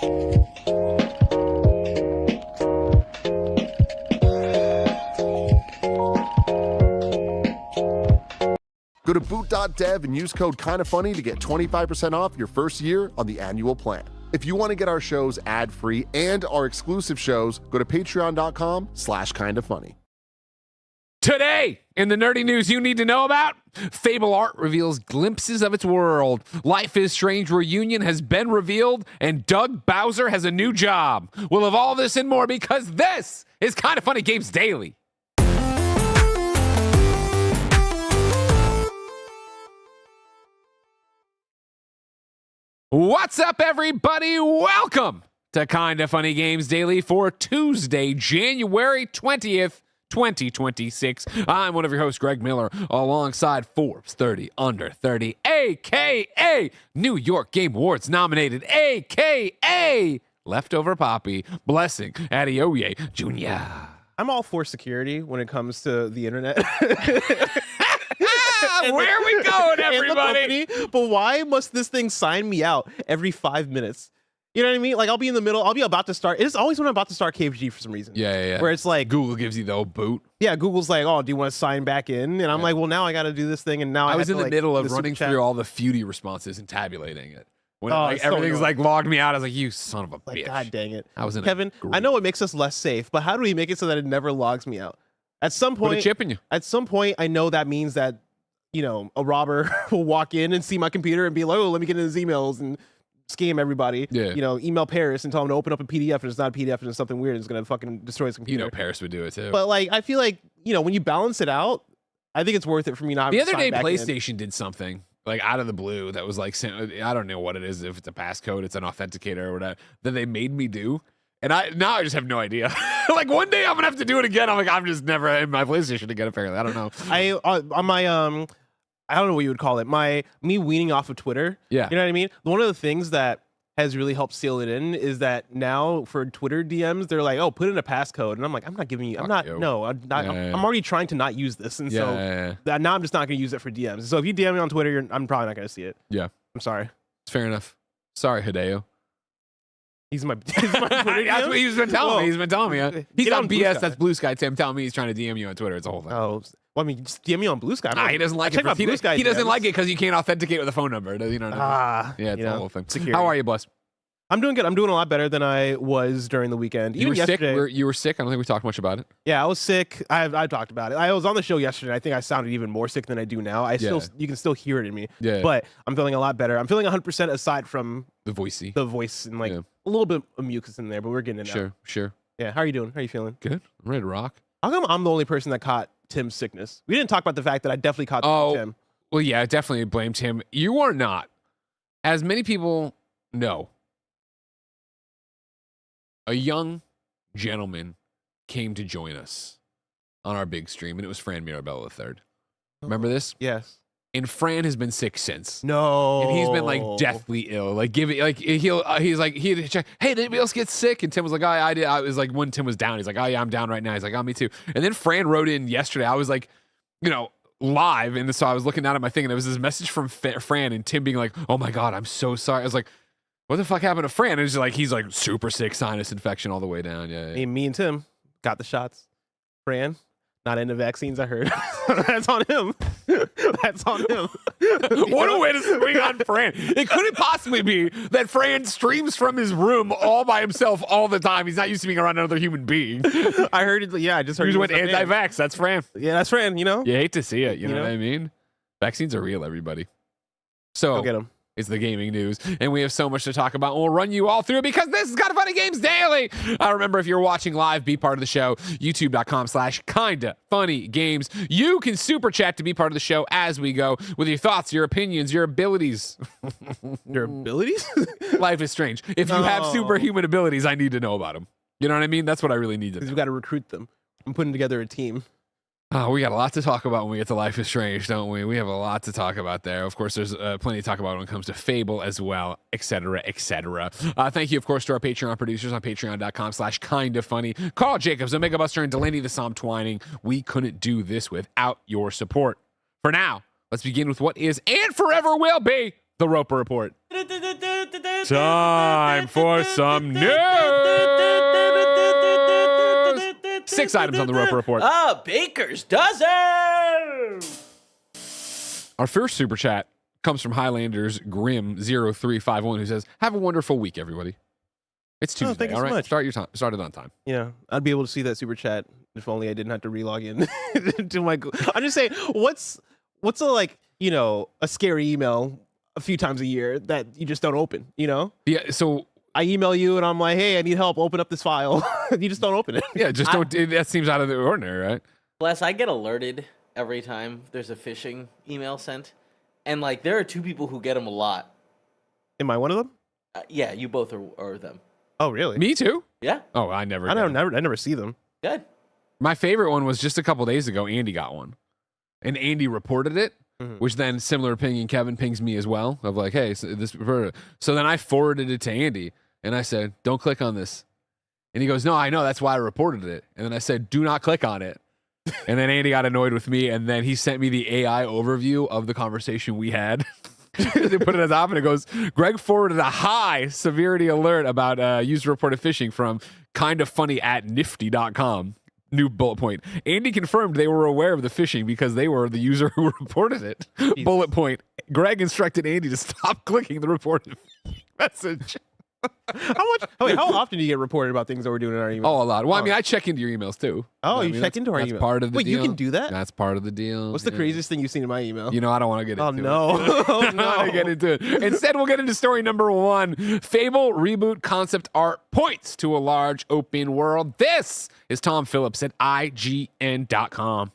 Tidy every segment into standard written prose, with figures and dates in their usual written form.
Go to boot.dev and use code KINDAFUNNY to get 25% off your first year on the annual plan. If you want to get our shows ad-free and our exclusive shows, go to patreon.com/kindafunny. Today, in the nerdy news you need to know about, Fable art reveals glimpses of its world. Life is Strange reunion has been revealed, and Doug Bowser has a new job. We'll have all this and more because this is Kinda Funny Games Daily. What's up, everybody? Welcome to Kinda Funny Games Daily for Tuesday, January 20th, 2026. I'm one of your hosts, Greg Miller, alongside Forbes 30 Under 30, a.k.a. New York Game Awards nominated, a.k.a. Leftover Poppy, Blessing Adeoye Jr. I'm all for security when it comes to the internet. Where are we going, everybody? But why must this thing sign me out every 5 minutes? You know what I mean? Like, I'll be in the middle. I'll be about to start. It's always when I'm about to start KFG for some reason. Yeah. Where it's like Google gives you the old boot. Yeah, Google's like, oh, do you want to sign back in? And I'm like, well, now I got to do this thing. And now I was in the middle of the running super chat. through all the Feudy responses and tabulating it. When Oh, like, it's so everything's annoying. like logged me out, I was like, you son of a Like, bitch. God dang it. I was in Kevin, I know it makes us less safe, but how do we make it so that it never logs me out? At some Put a point, chip in you. I know that means that, you know, a robber will walk in and see my computer and be like, oh, let me get in his emails and scam everybody. Yeah. You know, email Paris and tell him to open up a PDF and it's not a PDF and it's something weird and it's going to fucking destroy his You computer. know Paris would do it too. But like, I feel like, you know, when you balance it out, I think it's worth it for me not The to other sign day, back in. PlayStation did something like out of the blue that was like, I don't know what it is, if it's a passcode, it's an authenticator or whatever, that they made me do. And I just have no idea. Like one day I'm gonna have to do it again. I'm like, I'm just never in my PlayStation again. Apparently, I don't know. On my I don't know what you would call it. Me weaning off of Twitter. Yeah. You know what I mean? One of the things that has really helped seal it in is that now for Twitter DMs, they're like, oh, put in a passcode. And I'm like, I'm not giving you, I'm not, you. no, I'm not, Yeah. I'm already trying to not use this. And so now I'm just not going to use it for DMs. So if you DM me on Twitter, I'm probably not going to see it. Yeah. I'm sorry. Fair enough. Sorry, Hideo. He's my Twitter That's DM? what he's been telling me. He's been telling me. He's Get on on Blue BS. Sky. That's Blue Sky. Tim telling me he's trying to DM you on Twitter. It's a whole thing. Oh, well, I mean, just DM me on Blue Sky. He doesn't like Check it. my Blue Sky He doesn't DMs. like it because you can't authenticate with a phone number. You know what I mean? Yeah, it's you a know, whole thing. security. How are you, Bless? I'm doing good. I'm doing a lot better than I was during the weekend. You Even were sick. yesterday. You were sick. I don't think we talked much about it. Yeah, I was sick. I talked about it. I was on the show yesterday. I think I sounded even more sick than I do now. You can still hear it in me. Yeah. But I'm feeling a lot better. I'm feeling 100% aside from The voicey. the voice and like a little bit of mucus in there, but we're getting it out. Sure. Yeah. How are you doing? How are you feeling? Good. I'm ready to rock. How come I'm the only person that caught Tim's sickness? We didn't talk about the fact that I definitely caught Tim. Well, yeah, I definitely blamed him. You are not. As many people know, a young gentleman came to join us on our big stream, and it was Fran Mirabella III. Remember this? Yes. And Fran has been sick since. No. And he's been like deathly ill. Like he's like he had to check. Hey, did anybody else get sick? And Tim was like, oh, I did. I was like, when Tim was down, he's like, oh yeah, I'm down right now. He's like, oh, me too. And then Fran wrote in yesterday. I was like, you know, live, and so I was looking down at my thing, and there was this message from Fran and Tim being like, oh my god, I'm so sorry. I was like, what the fuck happened to Fran? And it's like he's like super sick, sinus infection all the way down. Yeah. Me and Tim got the shots. Fran, not into vaccines, I heard. That's on him. That's on him. What a way to swing on Fran. It couldn't possibly be that Fran streams from his room all by himself all the time. He's not used to being around another human being. I heard it. Yeah, I just heard He he went was a fan. anti-vax. That's Fran. Yeah, that's Fran, you know? You hate to see it. You know You know? what I mean? Vaccines are real, everybody. So Go get him. it's the gaming news, and we have so much to talk about. And we'll run you all through it because this is Kinda Funny Games Daily. Remember, if you're watching live, be part of the show. YouTube.com/KindaFunnyGames. You can super chat to be part of the show as we go with your thoughts, your opinions, your abilities. Your abilities? Life is strange. If you have superhuman abilities, I need to know about them. You know what I mean? That's what I really need to know. We've got to recruit them. I'm putting together a team. Oh, we got a lot to talk about when we get to Life is Strange, don't we? We have a lot to talk about there. Of course, there's plenty to talk about when it comes to Fable as well, etc., etc. Thank you, of course, to our Patreon producers on patreon.com/kindafunny. Carl Jacobs, Omega Buster, and Delaney the Psalm Twining. We couldn't do this without your support. For now, let's begin with what is and forever will be The Roper Report. Time for some news. 6 items on the Roper Report. Baker's dozen. Our first super chat comes from Highlanders Grim0351, who says, "Have a wonderful week, everybody." It's Tuesday. thank you all so right, much. Start it on time. Yeah, I'd be able to see that super chat if only I didn't have to relog in to my. I'm just saying, what's a like a scary email a few times a year that you just don't open? Yeah. So I email you and I'm like, hey, I need help. Open up this file. You just don't open it. yeah, just don't. That seems out of the ordinary, right? Bless, I get alerted every time there's a phishing email sent, and like there are 2 people who get them a lot. Am I one of them? Yeah, you both are them. Oh, really? Me too. Yeah, Oh, I never. I get 'em. never see them. good. My favorite one was just a couple days ago. Andy got one, and Andy reported it, which then similar pinging Kevin pings me as well of like, hey, so this. So then I forwarded it to Andy, and I said, don't click on this, and he goes, no, I know, that's why I reported it, and then I said, do not click on it, and then Andy got annoyed with me, and then he sent me the AI overview of the conversation we had. They put it as op, and it goes, Greg forwarded a high severity alert about user reported phishing from kindafunny@nifty.com. New bullet point. Andy confirmed they were aware of the phishing because they were the user who reported it. Jesus. Bullet point. Greg instructed Andy to stop clicking the reported message. How often do you get reported about things that we're doing in our email? Oh, a lot. Well, I mean, I check into your emails too. Oh, I you mean, check into our that's email. part of the Wait, deal. you can do that? That's part of the deal. What's the craziest thing you've seen in my email? You know, I don't want to get into it. no. Oh, I don't want to get into it. Instead, we'll get into story number 1. Fable Reboot concept art points to a large open world. This is Tom Phillips at IGN.com.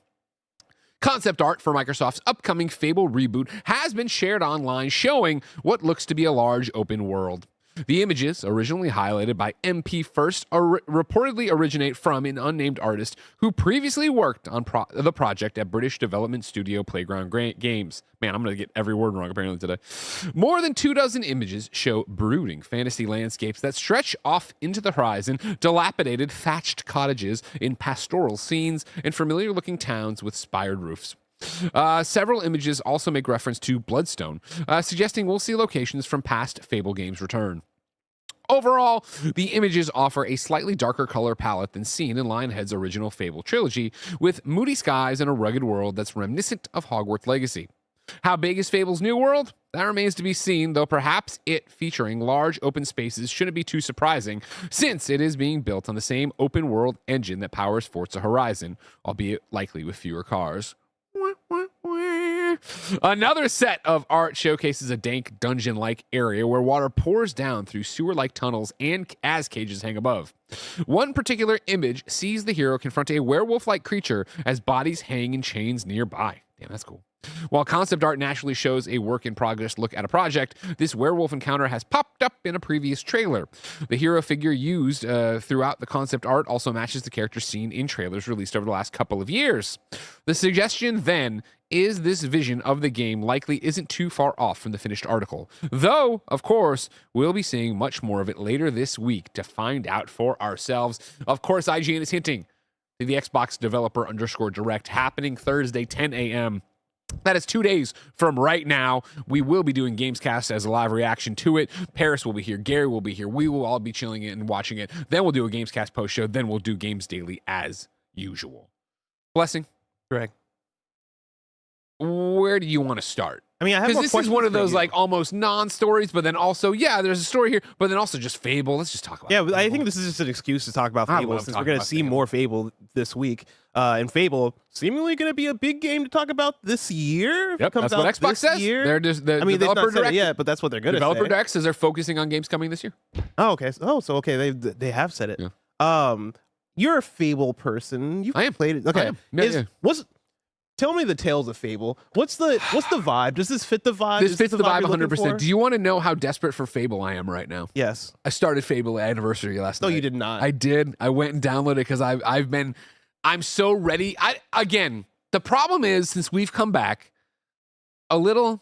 Concept art for Microsoft's upcoming Fable Reboot has been shared online, showing what looks to be a large open world. The images, originally highlighted by MP First, reportedly originate from an unnamed artist who previously worked on the project at British development studio Playground Games. Man, I'm going to get every word wrong apparently today. More than 24 images show brooding fantasy landscapes that stretch off into the horizon, dilapidated thatched cottages in pastoral scenes, and familiar-looking towns with spired roofs. Several images also make reference to Bloodstone, suggesting we'll see locations from past Fable games return. Overall, the images offer a slightly darker color palette than seen in Lionhead's original Fable trilogy, with moody skies and a rugged world that's reminiscent of Hogwarts Legacy. How big is Fable's new world? That remains to be seen, though perhaps it featuring large open spaces shouldn't be too surprising, since it is being built on the same open world engine that powers Forza Horizon, albeit likely with fewer cars. Another set of art showcases a dank dungeon-like area where water pours down through sewer-like tunnels and as cages hang above. One particular image sees the hero confront a werewolf-like creature as bodies hang in chains nearby. Damn, that's cool. While concept art naturally shows a work-in-progress look at a project, this werewolf encounter has popped up in a previous trailer. The hero figure used throughout the concept art also matches the character seen in trailers released over the last couple of years. The suggestion then is this vision of the game likely isn't too far off from the finished article. Though, of course, we'll be seeing much more of it later this week to find out for ourselves. Of course, IGN is hinting to the Xbox Developer _Direct happening Thursday, 10 a.m. That is 2 days from right now. We will be doing Gamescast as a live reaction to it. Paris will be here. Gary will be here. We will all be chilling it and watching it. Then we'll do a Gamescast post show. Then we'll do Games Daily as usual. Blessing. Greg. Where do you want to start? I mean, I have more Because this is questions one of for those you. like almost non-stories, but then also, yeah, there's a story here, but then also just Fable. Let's just talk about Yeah, but I Fable. think this is just an excuse to talk about I Fable love since talking we're going to about see Fable. more Fable this week. And Fable seemingly going to be a big game to talk about this year. If it Yep, comes that's what out Xbox this says. Year. They're just the I mean, they've developer not said it direct. yet, but that's what they're going to say. Developer direct says they're focusing on games coming this year. Oh, okay. So okay, they have said it. Yeah. You're a Fable person. You've I am. played it. Okay. I am. Yeah, yeah. Tell me the tales of Fable. What's the vibe? Does this fit the vibe? This Is fits the vibe you're looking 100%. for? Do you want to know how desperate for Fable I am right now? Yes. I started Fable Anniversary last night. No, you did not. I did. I went and downloaded it because I'm so ready. Again, the problem is since we've come back, a little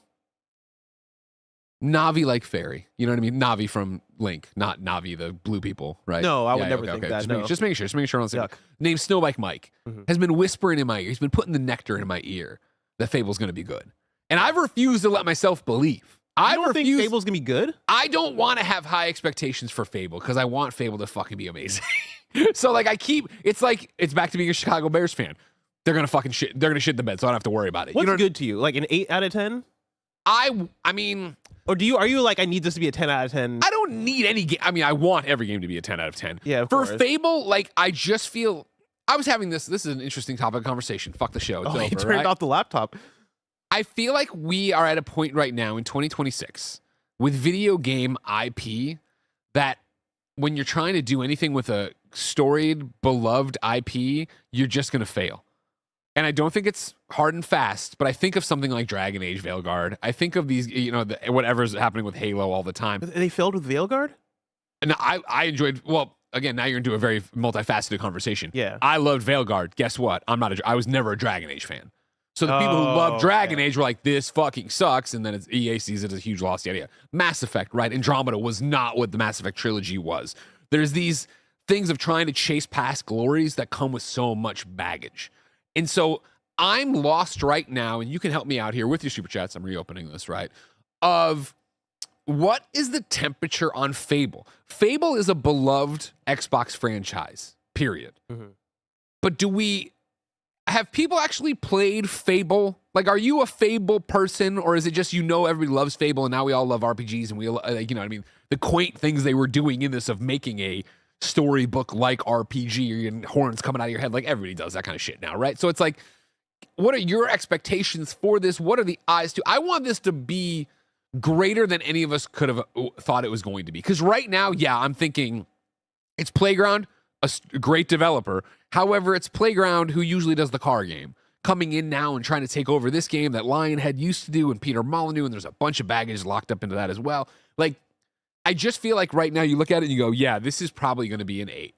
Navi like fairy. You know what I mean? Navi from Link, not Navi, the blue people, right? No, I would never think that, Just making sure. Just making sure I'm on the same. Yuck. Named Snowbike Mike Mhm. has been whispering in my ear. He's been putting the nectar in my ear that Fable's going to be good. And I've refused to let myself believe I don't think refuse. Fable's gonna be good. I don't want to have high expectations for Fable because I want Fable to fucking be amazing. So like it's back to being a Chicago Bears fan. They're gonna fucking shit. They're gonna shit the bed, so I don't have to worry about it. What's good to you? Like an 8 out of 10? I mean, or are you like, I need this to be a 10 out of 10? I don't need any game. I mean, I want every game to be a 10 out of 10. Yeah, for course. Fable, like I just feel I was having this. This is an interesting topic of conversation. Fuck the show. It's over, you turned right? off the laptop. I feel like we are at a point right now in 2026 with video game IP that when you're trying to do anything with a storied, beloved IP, you're just going to fail. And I don't think it's hard and fast, but I think of something like Dragon Age Veilguard. I think of these, whatever's happening with Halo all the time. They failed with Veilguard? And I enjoyed, well, again, now you're into a very multifaceted conversation. Yeah. I loved Veilguard. Guess what? I was never a Dragon Age fan. So the people who love Dragon Age were like, this fucking sucks. And then EA sees it as a huge lost idea. Mass Effect, right? Andromeda was not what the Mass Effect trilogy was. There's these things of trying to chase past glories that come with so much baggage. And so I'm lost right now, and you can help me out here with your super chats. I'm reopening this, right? Of what is the temperature on Fable? Fable is a beloved Xbox franchise, period. Mm-hmm. But have people actually played Fable? Like, are you a Fable person, or is it just everybody loves Fable, and now we all love RPGs, and we, you know what I mean? The quaint things they were doing in this of making a storybook-like RPG and horns coming out of your head, like everybody does that kind of shit now, right? So it's like, what are your expectations for this? What are the eyes to? I want this to be greater than any of us could have thought it was going to be. Because right now, yeah, I'm thinking it's Playground, a great developer. However, it's Playground who usually does the car game, coming in now and trying to take over this game that Lionhead used to do and Peter Molyneux, and there's a bunch of baggage locked up into that as well. Like, I just feel like right now you look at it and you go, yeah, this is probably going to be an 8.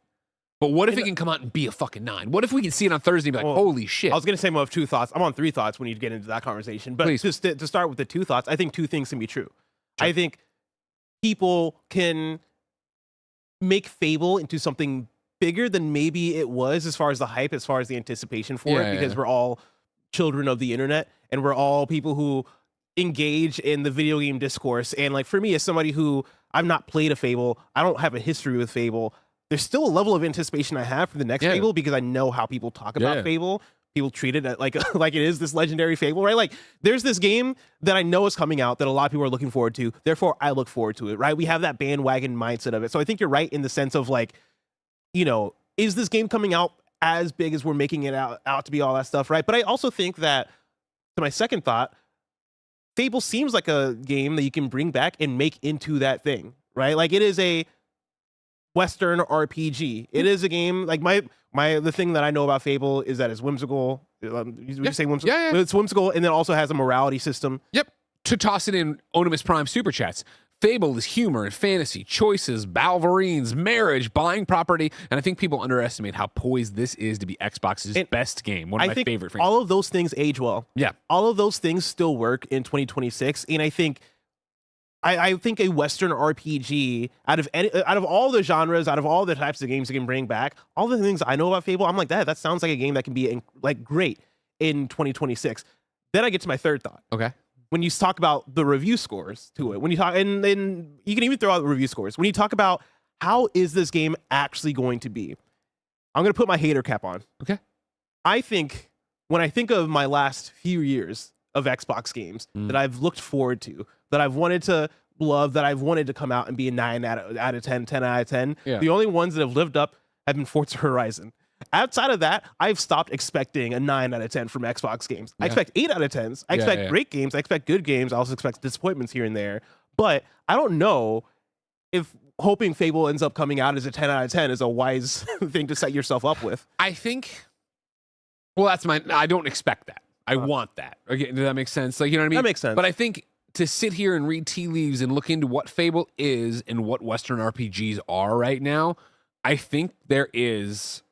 But what if it can come out and be a fucking 9? What if we can see it on Thursday and be like, holy shit? I was going to say more of 2 thoughts. I'm on 3 thoughts when you get into that conversation. But just to start with the 2 thoughts, I think 2 things can be true. Sure. I think people can make Fable into something bigger than maybe it was as far as the hype, as far as the anticipation for it, because we're all children of the internet and we're all people who engage in the video game discourse. And like for me, as somebody who I've not played a Fable, I don't have a history with Fable, there's still a level of anticipation I have for the next Fable because I know how people talk about Fable. People treat it like it is this legendary Fable, right? Like there's this game that I know is coming out that a lot of people are looking forward to. Therefore, I look forward to it, right? We have that bandwagon mindset of it. So I think you're right in the sense of like, is this game coming out as big as we're making it out to be, all that stuff, right? But I also think that, to my second thought, Fable seems like a game that you can bring back and make into that thing, right? Like it is a Western RPG. It is a game like the thing that I know about Fable is that it's whimsical. Would you say whimsical? Yeah. It's whimsical, and then also has a morality system. Yep. To toss it in Onimus Prime Super Chats, Fable is humor and fantasy, choices, Balverines, marriage, buying property, and I think people underestimate how poised this is to be Xbox's best game. One of my favorite franchises. All of those things age well. Yeah. All of those things still work in 2026, and I think a Western RPG out of all the genres, out of all the types of games you can bring back, all the things I know about Fable, I'm like, that sounds like a game that can be great in 2026. Then I get to my third thought. Okay. When you talk about the review scores to it, when you talk, and then you can even throw out the review scores. When you talk about how is this game actually going to be, I'm going to put my hater cap on. Okay. I think when I think of my last few years of Xbox games that I've looked forward to, that I've wanted to love, that I've wanted to come out and be a 9 out of 10, 10 out of 10, the only ones that have lived up have been Forza Horizon. Outside of that, I've stopped expecting a 9 out of 10 from Xbox games. I expect 8 out of 10s. I expect great games. I expect good games. I also expect disappointments here and there. But I don't know if hoping Fable ends up coming out as a 10 out of 10 is a wise thing to set yourself up with. I think, I don't expect that. I want that. Okay, does that make sense? Like, you know what I mean? That makes sense. But I think to sit here and read tea leaves and look into what Fable is and what Western RPGs are right now, I think there is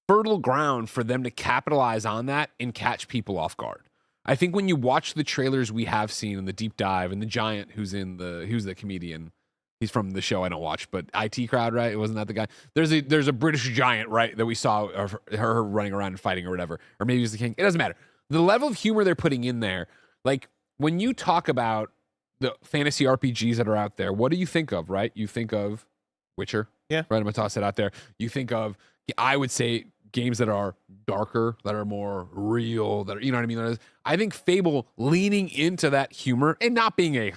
fertile ground for them to capitalize on that and catch people off guard. I think when you watch the trailers we have seen in the deep dive and the giant who's the comedian, he's from the show I don't watch, but IT Crowd, right? Wasn't that the guy? There's a British giant, right, that we saw her running around and fighting or whatever, or maybe he's the king. It doesn't matter. The level of humor they're putting in there, like when you talk about the fantasy RPGs that are out there, what do you think of, right? You think of Witcher. Yeah. Right, I'm going to toss it out there. You think of, I would say, games that are darker, that are more real, that are, you know what I mean? I think Fable leaning into that humor and not being a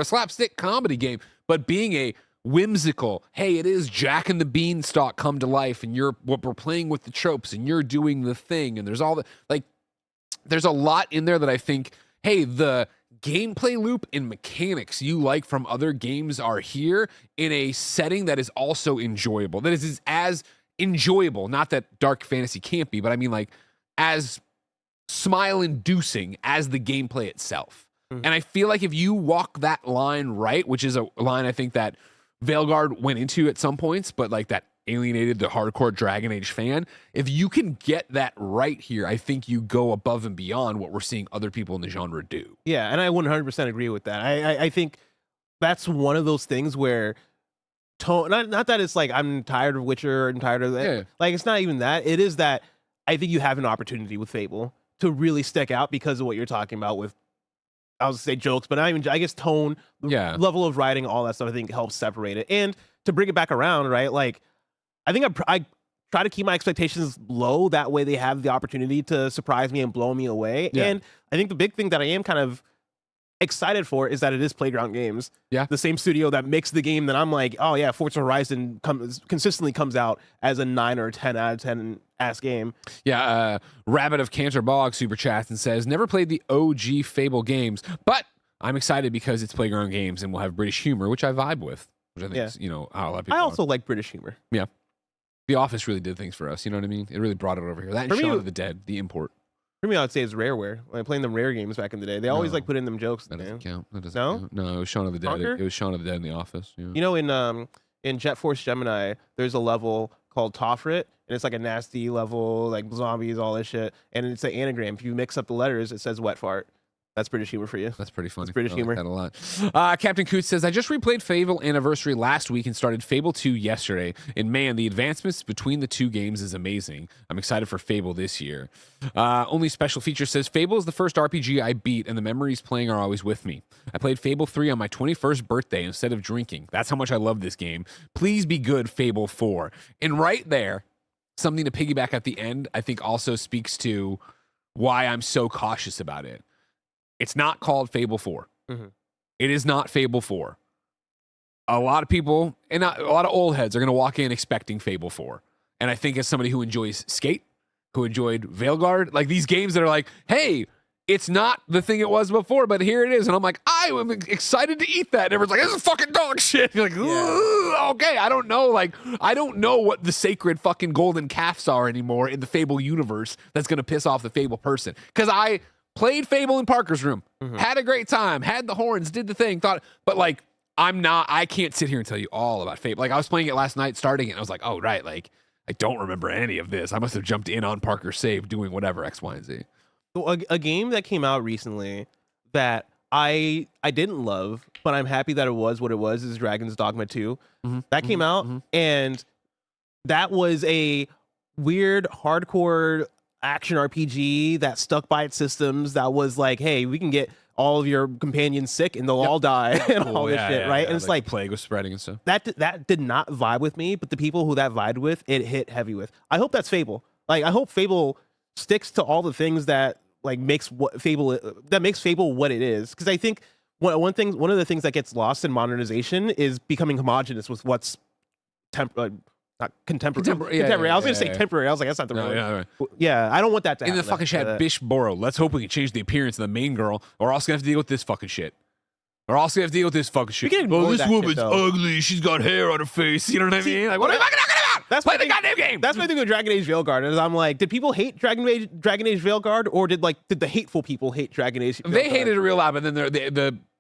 slapstick comedy game, but being a whimsical, hey, it is Jack and the Beanstalk come to life, and we're playing with the tropes, and you're doing the thing, and there's all the, like, there's a lot in there that I think, hey, the gameplay loop and mechanics you like from other games are here in a setting that is also enjoyable. That is as enjoyable, not that dark fantasy can't be, but I mean like as smile-inducing as the gameplay itself. And I feel like if you walk that line right, which is a line I think that Veilguard went into at some points, but like that alienated the hardcore Dragon Age fan. If you can get that right here, I think you go above and beyond what we're seeing other people in the genre do. Yeah, and I 100% agree with that. I think that's one of those things where tone, not that it's like I'm tired of Witcher and tired of that. Yeah. Like it's not even that. It is that I think you have an opportunity with Fable to really stick out because of what you're talking about with, I was say jokes, but not even, I guess tone, level of writing, all that stuff, I think helps separate it. And to bring it back around, right? Like, I think I try to keep my expectations low. That way they have the opportunity to surprise me and blow me away. Yeah. And I think the big thing that I am kind of excited for is that it is Playground Games. Yeah. The same studio that makes the game that I'm like, oh yeah, Forza Horizon consistently comes out as a 9 or 10 out of 10 ass game. Yeah. Rabbit of Canterbog super chats and says, never played the OG Fable games, but I'm excited because it's Playground Games and we'll have British humor, which I vibe with, which I think is, how a lot of people I also like British humor. Yeah. The Office really did things for us. You know what I mean? It really brought it over here. That and Shaun of the Dead, the import. For me, I would say it's Rareware. Like playing them Rare games back in the day, they always like put in them jokes. That doesn't count. That doesn't No? count. No, it was Shaun of the Dead. It was Shaun of the Dead in The Office. Yeah. You know, in Jet Force Gemini, there's a level called Toffret, and it's like a nasty level, like zombies, all this shit. And it's an anagram. If you mix up the letters, it says wet fart. That's British humor for you. That's pretty funny. That's British humor. I like that a lot. Captain Coots says, I just replayed Fable Anniversary last week and started Fable 2 yesterday. And man, the advancements between the two games is amazing. I'm excited for Fable this year. Only special feature says, Fable is the first RPG I beat and the memories playing are always with me. I played Fable 3 on my 21st birthday instead of drinking. That's how much I love this game. Please be good, Fable 4. And right there, something to piggyback at the end, I think also speaks to why I'm so cautious about it. It's not called Fable 4. Mm-hmm. It is not Fable 4. A lot of people, and a lot of old heads are going to walk in expecting Fable 4. And I think as somebody who enjoys Skate, who enjoyed Veilguard, like these games that are like, hey, it's not the thing it was before, but here it is. And I'm like, I am excited to eat that. And everyone's like, this is fucking dog shit. You're like, okay, I don't know. Like, I don't know what the sacred fucking golden calves are anymore in the Fable universe that's going to piss off the Fable person. Because I played Fable in Parker's room, had a great time, had the horns, did the thing, but like, I can't sit here and tell you all about Fable. Like, I was playing it last night, starting it, and I was like, oh, right, like, I don't remember any of this. I must have jumped in on Parker's save doing whatever, X, Y, and Z. A game that came out recently that I didn't love, but I'm happy that it was what it was, is Dragon's Dogma 2. That came out, and that was a weird, hardcore action RPG that stuck by its systems, that was like, hey, we can get all of your companions sick and they'll all die and all this shit, right? And it's like plague was spreading and stuff. That did not vibe with me, but the people who that vibed with, it hit heavy with. I hope that's Fable. Like, I hope Fable sticks to all the things that like makes Fable what it is. Because I think one of the things that gets lost in modernization is becoming homogenous with what's not contemporary. I was going to say temporary. I was like, that's not the right word. Yeah, I don't want that to happen. In the fucking chat, Bish Boro, let's hope we can change the appearance of the main girl, or else gonna have to deal with this fucking shit. Oh, this woman's ugly. She's got hair on her face. You know what I mean? Like, what am I talking about? That's Play the goddamn game. That's my thing with Dragon Age Veilguard. Is I'm like, did people hate Dragon Age Veilguard, or did the hateful people hate Dragon Age Veilguard? They hated it real loud, but then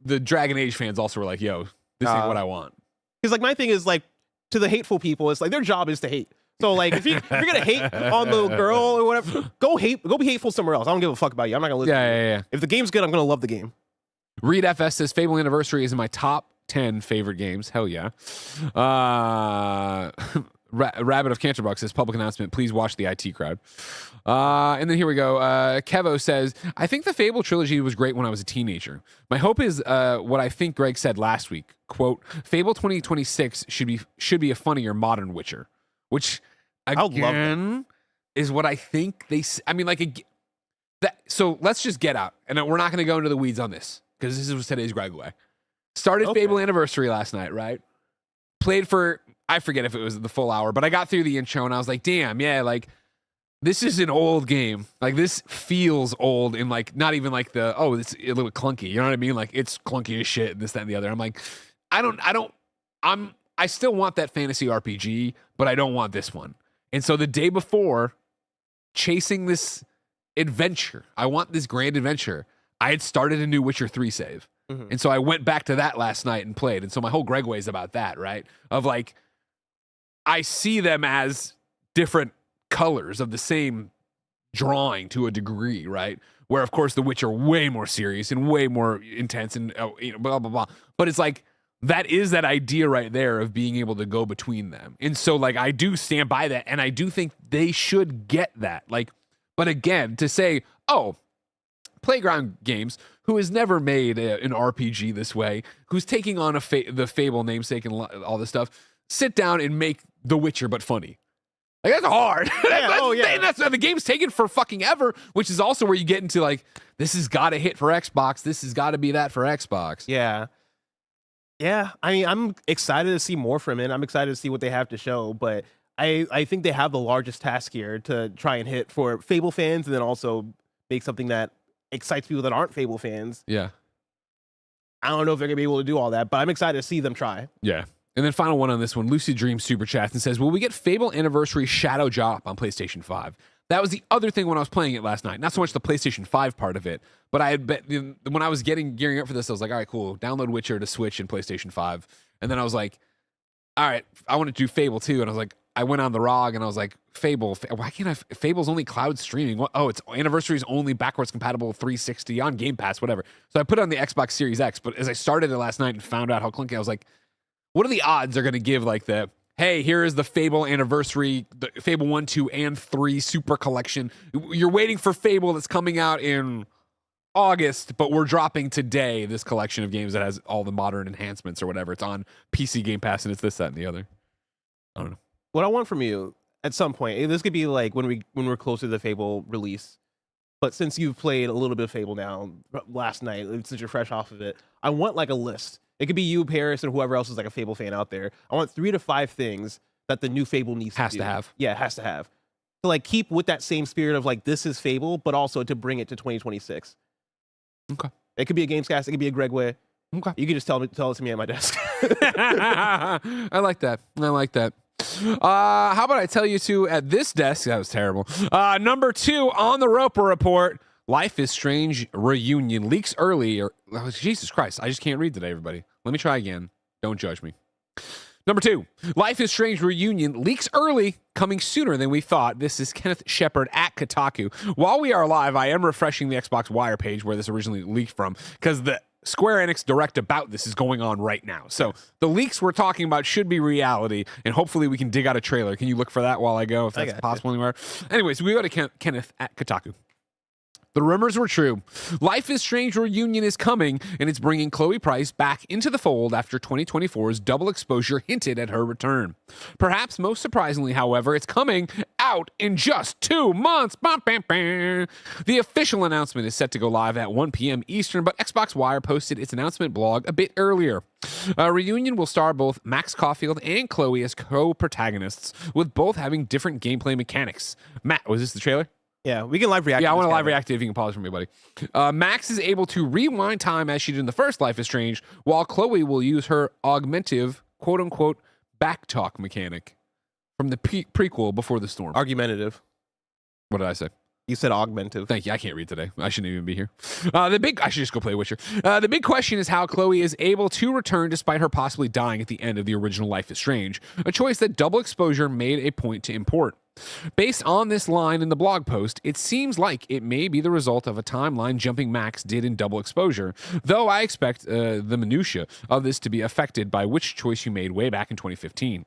the Dragon Age fans also were like, yo, this ain't what I want. Because like my thing is like, to the hateful people, it's like their job is to hate. So like, if you're gonna hate on the girl or whatever, go be hateful somewhere else. I don't give a fuck about you. I'm not gonna listen. Yeah. If the game's good, I'm gonna love the game. Reed FS says Fable Anniversary is in my top 10 favorite games. Hell yeah. Rabbit of Canterbuck says, public announcement, please watch the IT crowd. And then here we go. Kevo says, I think the Fable trilogy was great when I was a teenager. My hope is what I think Greg said last week. Quote, Fable 2026 should be a funnier modern Witcher. Which, again, is what I think they... I mean, like... So let's just get out. And we're not going to go into the weeds on this. Because this is today's Greg way. Started Fable Anniversary last night, right? Played for... I forget if it was the full hour, but I got through the intro and I was like, damn, yeah, like, this is an old game. Like, this feels old and, like, not even like it's a little clunky. You know what I mean? Like, it's clunky as shit, this, that, and the other. I'm like, I still want that fantasy RPG, but I don't want this one. And so the day before, chasing this adventure, I want this grand adventure, I had started a new Witcher 3 save. Mm-hmm. And so I went back to that last night and played. And so my whole Greg way is about that, right? Of, like, I see them as different colors of the same drawing to a degree, right? Where, of course, The Witcher way more serious and way more intense and blah, blah, blah. But it's like, that is that idea right there of being able to go between them. And so, like, I do stand by that, and I do think they should get that. Like, but again, to say, Playground Games, who has never made an RPG this way, who's taking on the Fable namesake and all this stuff, sit down and make The Witcher but funny. Like, that's hard. That's the game's taken for fucking ever, which is also where you get into, like, this has got to hit for Xbox. This has got to be that for Xbox. Yeah. Yeah. I mean, I'm excited to see more from it. I'm excited to see what they have to show, but I think they have the largest task here to try and hit for Fable fans and then also make something that excites people that aren't Fable fans. Yeah. I don't know if they're going to be able to do all that, but I'm excited to see them try. Yeah. And then final one on this one, Lucid Dream super chats and says, will we get Fable Anniversary Shadow Drop on PlayStation 5? That was the other thing when I was playing it last night. Not so much the PlayStation 5 part of it, but I had when I was gearing up for this, I was like, all right, cool. Download Witcher to Switch and PlayStation 5. And then I was like, all right, I want to do Fable too. And I was like, I went on the ROG and I was like, Fable, why can't I? Fable's only cloud streaming. What? Oh, its Anniversary is only backwards compatible 360 on Game Pass, whatever. So I put it on the Xbox Series X. But as I started it last night and found out how clunky, I was like, what are the odds they're going to give like the, hey, here is the Fable Anniversary, the Fable 1, 2, and 3 Super Collection. You're waiting for Fable that's coming out in August, but we're dropping today this collection of games that has all the modern enhancements or whatever. It's on PC Game Pass and it's this, that, and the other. I don't know. What I want from you at some point, this could be like when we're closer to the Fable release, but since you've played a little bit of Fable now last night, since you're fresh off of it, I want like a list. It could be you, Paris, and whoever else is like a Fable fan out there. I want 3 to 5 things that the new Fable needs to have. Yeah, it has to have. To like keep with that same spirit of like, this is Fable, but also to bring it to 2026. Okay. It could be a Gamescast. It could be a Greg way. Okay. You can just tell it to me at my desk. I like that. How about I tell you two at this desk? That was terrible. Number 2 on the Roper Report. Life is Strange reunion leaks early. Jesus Christ, I just can't read today, everybody. Let me try again. Don't judge me. Number 2, Life is Strange reunion leaks early, coming sooner than we thought. This is Kenneth Shepard at Kotaku. While we are live, I am refreshing the Xbox Wire page where this originally leaked from, because the Square Enix Direct about this is going on right now. So the leaks we're talking about should be reality, and hopefully we can dig out a trailer. Can you look for that while I go, if that's possible anywhere? Anyways, we go to Kenneth at Kotaku. The rumors were true. Life is Strange reunion is coming, and it's bringing Chloe Price back into the fold after 2024's Double Exposure hinted at her return. Perhaps most surprisingly, however, it's coming out in just 2 months. The official announcement is set to go live at 1 p.m. Eastern, but Xbox Wire posted its announcement blog a bit earlier. Reunion will star both Max Caulfield and Chloe as co-protagonists, with both having different gameplay mechanics. Matt, was this the trailer? Yeah, we can live react. Yeah, I want to live react if you can pause for me, buddy. Max is able to rewind time as she did in the first Life is Strange, while Chloe will use her augmentative, quote-unquote, backtalk mechanic from the prequel Before the Storm. Argumentative. What did I say? You said augmentative. Thank you. I can't read today. I shouldn't even be here. I should just go play Witcher. The big question is how Chloe is able to return despite her possibly dying at the end of the original Life is Strange, a choice that Double Exposure made a point to import. Based on this line in the blog post, it seems like it may be the result of a timeline jumping Max did in Double Exposure, though I expect the minutiae of this to be affected by which choice you made way back in 2015.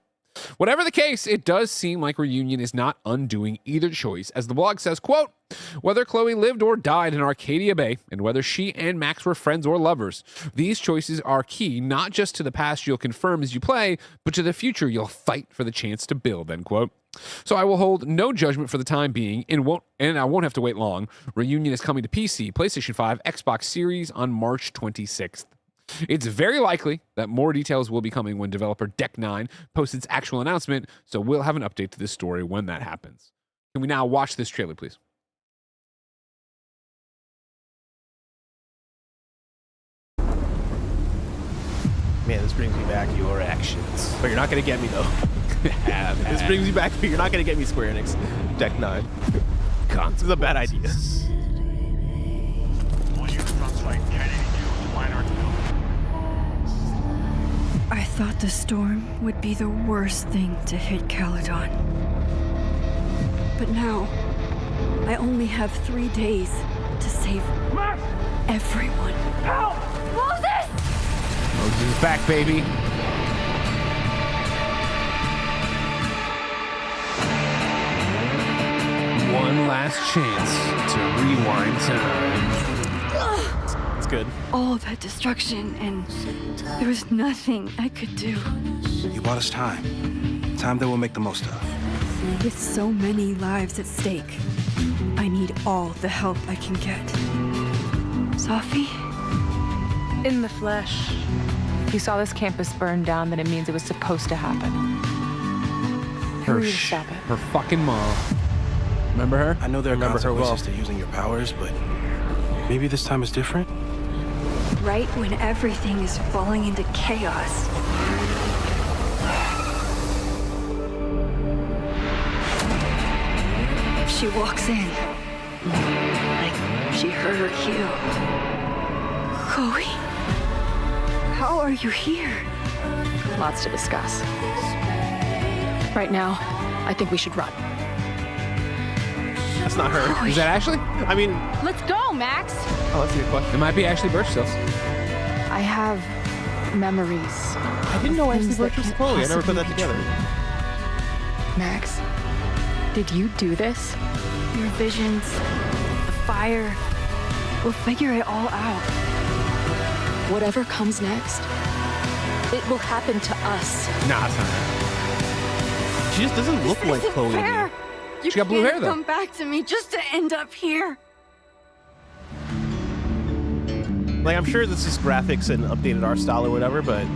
Whatever the case, it does seem like Reunion is not undoing either choice, as the blog says, quote, whether Chloe lived or died in Arcadia Bay, and whether she and Max were friends or lovers, these choices are key not just to the past you'll confirm as you play, but to the future you'll fight for the chance to build, end quote. So I will hold no judgment for the time being, and I won't have to wait long. Reunion is coming to PC, PlayStation 5, Xbox Series on March 26th. It's very likely that more details will be coming when developer Deck9 posts its actual announcement, so we'll have an update to this story when that happens. Can we now watch this trailer, please? Man, this brings me back to your actions. But you're not going to get me, though. This brings me back, but you're not going to get me, Square Enix. Deck9. This is a bad idea. I thought the storm would be the worst thing to hit Caledon. But now, I only have 3 days to save everyone. Help! Moses! Moses is back, baby. One last chance to rewind time. It's good. All that destruction, and there was nothing I could do. You bought us time. Time that we'll make the most of. With so many lives at stake, I need all the help I can get. Sophie? In the flesh. If you saw this campus burn down, then it means it was supposed to happen. Who are you to stop it? Her fucking mom. Remember her? I know there are consequences well. to using your powers, but maybe this time is different. Right when everything is falling into chaos. She walks in, like she heard her cue. Chloe, how are you here? Lots to discuss. Right now, I think we should run. That's not her. Is that Ashley? I mean, Let's go, Max! oh, that's a good question. It might be Ashley Birch still. I have memories. I didn't know Ashley Birch was Chloe. I never put that together. Max, did you do this? Your visions, the fire, we'll figure it all out. Whatever comes next, it will happen to us. Nah, it's not her. She just doesn't look like Isn't Chloe to me. fair. You She got blue can't hair, though. Come back to me just to end up here. Like, I'm sure this is graphics and updated art style or whatever, but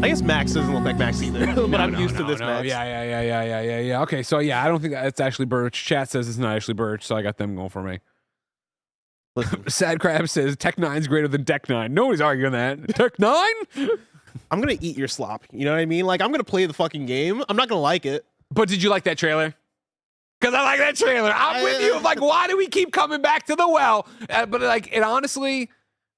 I guess Max doesn't look like Max either. But I'm used to this Max. Yeah. Okay, so yeah, I don't think it's Ashley Birch. Chat says it's not Ashley Birch, so I got them going for me. Listen, Sad Crab says Tech 9's greater than Deck 9. Nobody's arguing that. Tech 9? I'm gonna eat your slop. You know what I mean? Like, I'm gonna play the fucking game. I'm not gonna like it. But did you like that trailer? Because I like that trailer. I'm with you. Like, why do we keep coming back to the well? But like, it honestly,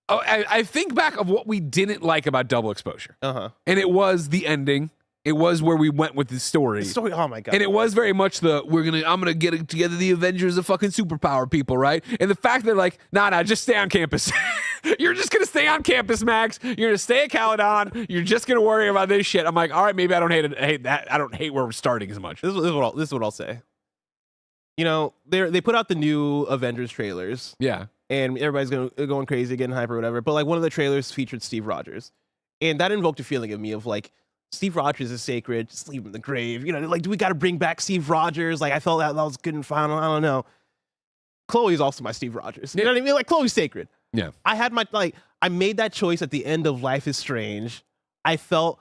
I think back of what we didn't like about Double Exposure. Uh-huh. And it was the ending. It was where we went with the story. The story, oh my god. And it was very much I'm gonna get together the Avengers of fucking superpower people, right? And the fact that like, nah, just stay on campus. You're just gonna stay on campus, Max. You're gonna stay at Caledon. You're just gonna worry about this shit. I'm like, all right, maybe I don't hate that. I don't hate where we're starting as much. This is what I'll say. You know, they put out the new Avengers trailers. Yeah. And everybody's going crazy, getting hype or whatever. But like, one of the trailers featured Steve Rogers, and that invoked a feeling of me of like, Steve Rogers is sacred. Just leave him in the grave. You know, like, do we got to bring back Steve Rogers? Like, I felt that was good and final. I don't know. Chloe's also my Steve Rogers. You know what I mean? Like, Chloe's sacred. Yeah. I made that choice at the end of Life is Strange. I felt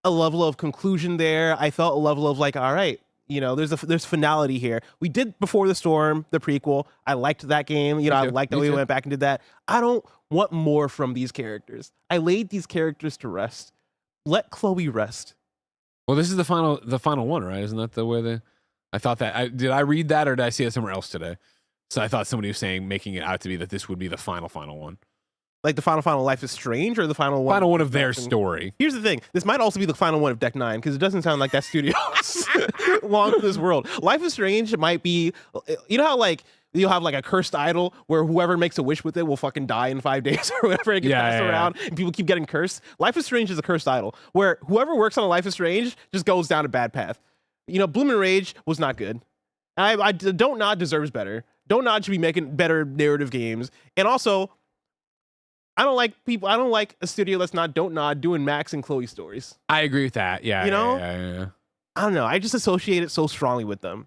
a level of conclusion there. I felt a level of like, all right, you know, there's finality here. We did Before the Storm, the prequel. I liked that game. You know, I liked that we went back and did that. I don't want more from these characters. I laid these characters to rest. Let Chloe rest. Well, this is the final one, right? Isn't that the way I thought that? Did I read that or did I see it somewhere else today? So I thought somebody was saying, making it out to be that this would be the final one. Like the final Life is Strange, or the final one? Final one of their story. Here's the thing. This might also be the final one of Deck 9, because it doesn't sound like that studio long to this world. Life is Strange might be, you know how like you'll have like a cursed idol where whoever makes a wish with it will fucking die in 5 days or whatever. It gets passed around and people keep getting cursed. Life is Strange is a cursed idol where whoever works on a Life is Strange just goes down a bad path. You know, Bloom and Rage was not good. I Don't Nod deserves better. Don't Nod should be making better narrative games. And also, I don't like a studio that's not Don't Nod doing Max and Chloe stories. I agree with that. Yeah. You know? Yeah. I don't know. I just associate it so strongly with them.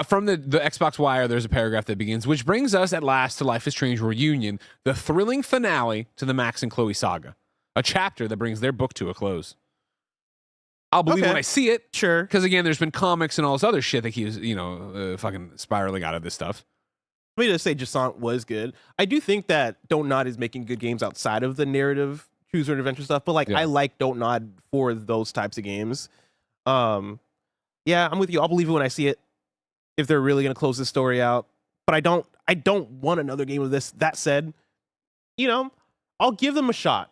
From the Xbox Wire, there's a paragraph that begins, which brings us at last to Life is Strange Reunion, the thrilling finale to the Max and Chloe saga. A chapter that brings their book to a close. I'll believe when I see it. Sure. Because again, there's been comics and all this other shit that keeps, fucking spiraling out of this stuff. Let me just say Jasant was good. I do think that Don't Nod is making good games outside of the narrative choose your adventure stuff, but like I like Don't Nod for those types of games. Yeah, I'm with you. I'll believe it when I see it. If they're really gonna close this story out. But I don't want another game of this. That said, I'll give them a shot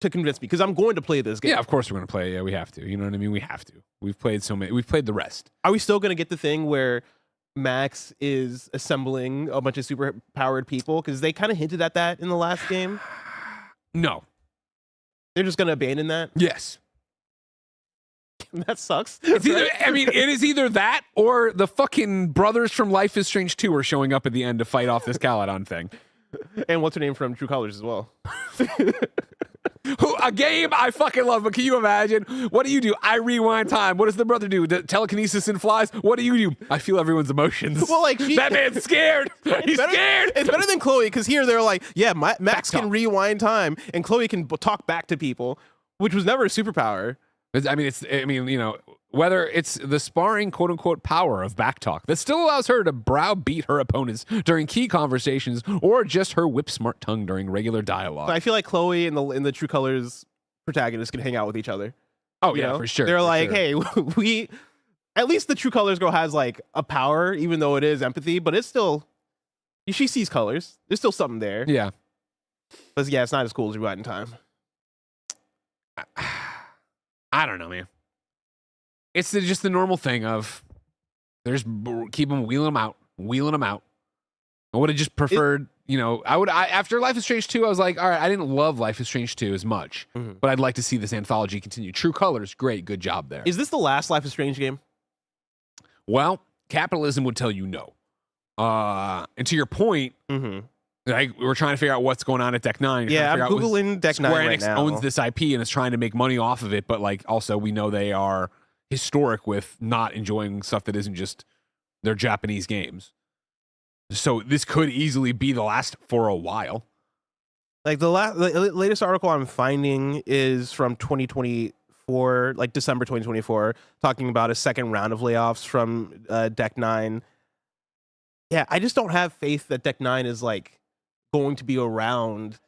to convince me because I'm going to play this game. Yeah, of course we're gonna play. Yeah, we have to. You know what I mean? We have to. We've played so many. We've played the rest. Are we still gonna get the thing where Max is assembling a bunch of super powered people? Because they kind of hinted at that in the last game. No. They're just going to abandon that? Yes. That sucks. It's either, it is either that or the fucking brothers from Life is Strange 2 are showing up at the end to fight off this Caladon thing. And what's her name from True Colors as well? A game I fucking love, but can you imagine? What do? I rewind time. What does the brother do? Telekinesis and flies? What do? I feel everyone's emotions. Well, like that man's scared. He's scared. It's better than Chloe because here they're like, yeah, Max can rewind time and Chloe can talk back to people, which was never a superpower. Whether it's the sparring quote unquote power of backtalk that still allows her to browbeat her opponents during key conversations or just her whip smart tongue during regular dialogue. I feel like Chloe and the True Colors protagonists can hang out with each other. Oh, yeah, for sure. They're like, hey, we at least the True Colors girl has like a power, even though it is empathy, but it's still she sees colors. There's still something there. Yeah. But yeah, it's not as cool as Rewind in Time. I don't know, man. It's just the normal thing of keep them wheeling them out. I would have just preferred, after Life is Strange 2, I was like, all right, I didn't love Life is Strange 2 as much, but I'd like to see this anthology continue. True Colors, great, good job there. Is this the last Life is Strange game? Well, capitalism would tell you no. And to your point, like we're trying to figure out what's going on at Deck 9. Yeah, I'm Googling Deck 9 Square right Enix now. owns this IP and is trying to make money off of it, but like also we know they are historic with not enjoying stuff that isn't just their Japanese games. So this could easily be the last for a while. Like the latest article I'm finding is from 2024, like December 2024, talking about a second round of layoffs from Deck 9. Yeah, I just don't have faith that Deck 9 is like going to be around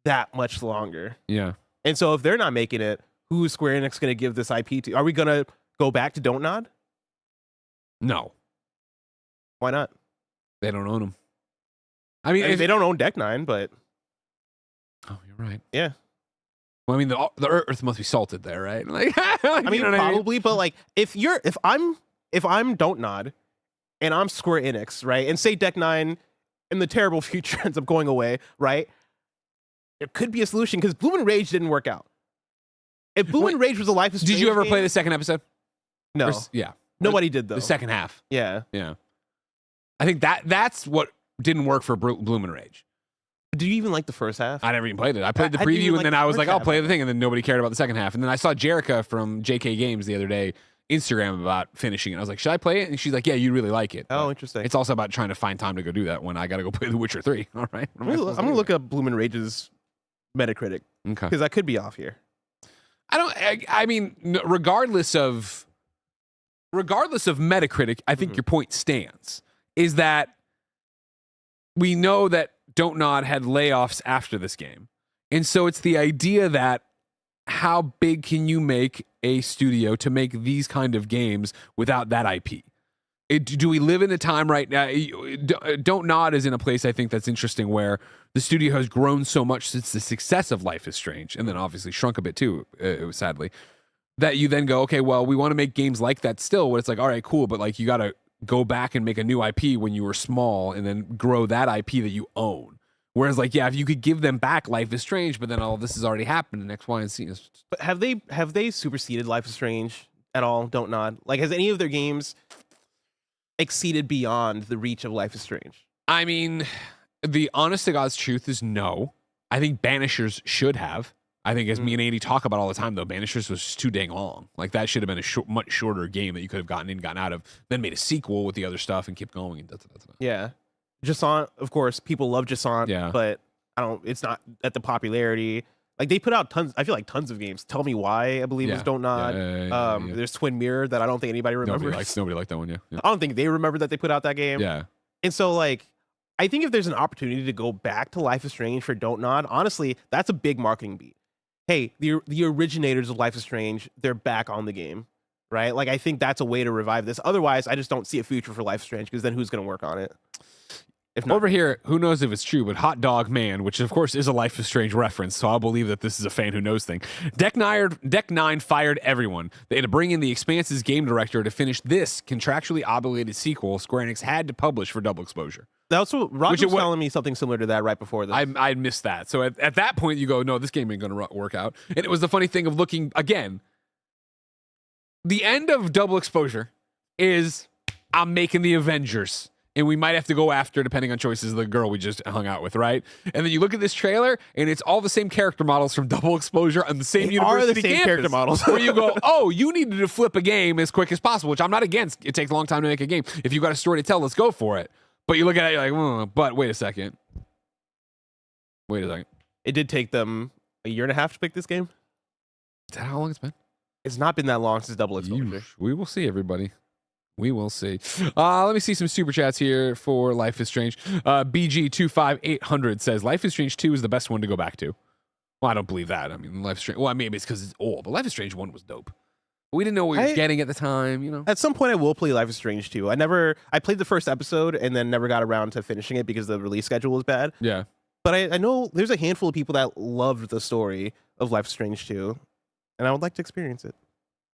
that much longer. Yeah. And so if they're not making it, who is Square Enix going to give this IP to? Are we going to go back to Don't Nod? No. Why not? They don't own them. They don't own Deck 9, but... Oh, you're right. Yeah. Well, the earth must be salted there, right? Like, probably, but like, if I'm Don't Nod, and I'm Square Enix, right? And say Deck 9 in the terrible future ends up going away, right? It could be a solution because Bloom and Rage didn't work out. If Bloom and Rage was a Life is Strange did you ever game, play the second episode? No. Yeah. Nobody did, though. The second half. Yeah. Yeah. I think that's what didn't work for Bloom and Rage. Do you even like the first half? I never even played it. I played the preview and then I was like, I'll play the thing. And then nobody cared about the second half. And then I saw Jerica from JK Games the other day Instagram about finishing it. I was like, should I play it? And she's like, yeah, you really like it. Oh, interesting. It's also about trying to find time to go do that when I got to go play The Witcher 3. All right. I'm going to look up Bloom and Rage's Metacritic. Okay. Because I could be off here. Regardless of Metacritic, I think your point stands. Is that we know that Don't Nod had layoffs after this game. And so it's the idea that how big can you make a studio to make these kind of games without that IP? Do we live in a time right now? Don't Nod is in a place I think that's interesting where the studio has grown so much since the success of Life is Strange, and then obviously shrunk a bit too, sadly, that you then go, okay, well, we want to make games like that still, where it's like, all right, cool, but like you got to go back and make a new IP when you were small and then grow that IP that you own. Whereas, like, yeah, if you could give them back Life is Strange, but then all this has already happened in X, Y, and Z. But have they superseded Life is Strange at all? Don't Nod. Like, has any of their games exceeded beyond the reach of Life is Strange? I mean, the honest to God's truth is no. I think Banishers should have. I think as me and Andy talk about all the time, though, Banishers was just too dang long. Like, that should have been a much shorter game that you could have gotten in, gotten out of, then made a sequel with the other stuff and kept going. And Yeah. Jasant, of course, people love Jasant, but it's not at the popularity. Like, they put out tons of games. Tell Me Why, I believe, is Don't Nod. There's Twin Mirror that I don't think anybody remembers. Nobody liked that one, yeah. I don't think they remember that they put out that game. Yeah. And so, like, I think if there's an opportunity to go back to Life is Strange for Don't Nod, honestly, that's a big marketing beat. Hey, the originators of Life is Strange, they're back on the game, right? Like, I think that's a way to revive this. Otherwise, I just don't see a future for Life is Strange, because then who's going to work on it? If not, over here, who knows if it's true, but Hot Dog Man, which of course is a Life is Strange reference, so I'll believe that this is a fan who knows things. Deck 9 fired everyone. They had to bring in the Expanse's game director to finish this contractually obligated sequel Square Enix had to publish for Double Exposure. That's what Roger was telling me, something similar to that right before this. I missed that. So at that point, you go, no, this game ain't going to work out. And it was the funny thing of looking, again, the end of Double Exposure is I'm making the Avengers. And we might have to go after, depending on choices, the girl we just hung out with, right? And then you look at this trailer, and it's all the same character models from Double Exposure on the same university campus. Character models. Where you go, oh, you needed to flip a game as quick as possible, which I'm not against. It takes a long time to make a game. If you got a story to tell, let's go for it. But you look at it, you're like, but wait a second. It did take them a year and a half to pick this game. Is that how long it's been? It's not been that long since Double Exposure. We will see, everybody. We will see. Let me see some super chats here for Life is Strange. BG25800 says, Life is Strange 2 is the best one to go back to. Well, I don't believe that. I mean, Life is Strange, well, maybe it's because it's old, but Life is Strange 1 was dope. We didn't know what we were getting at the time, you know? At some point, I will play Life is Strange 2. I played the first episode and then never got around to finishing it because the release schedule was bad. Yeah. But I know there's a handful of people that loved the story of Life is Strange 2, and I would like to experience it.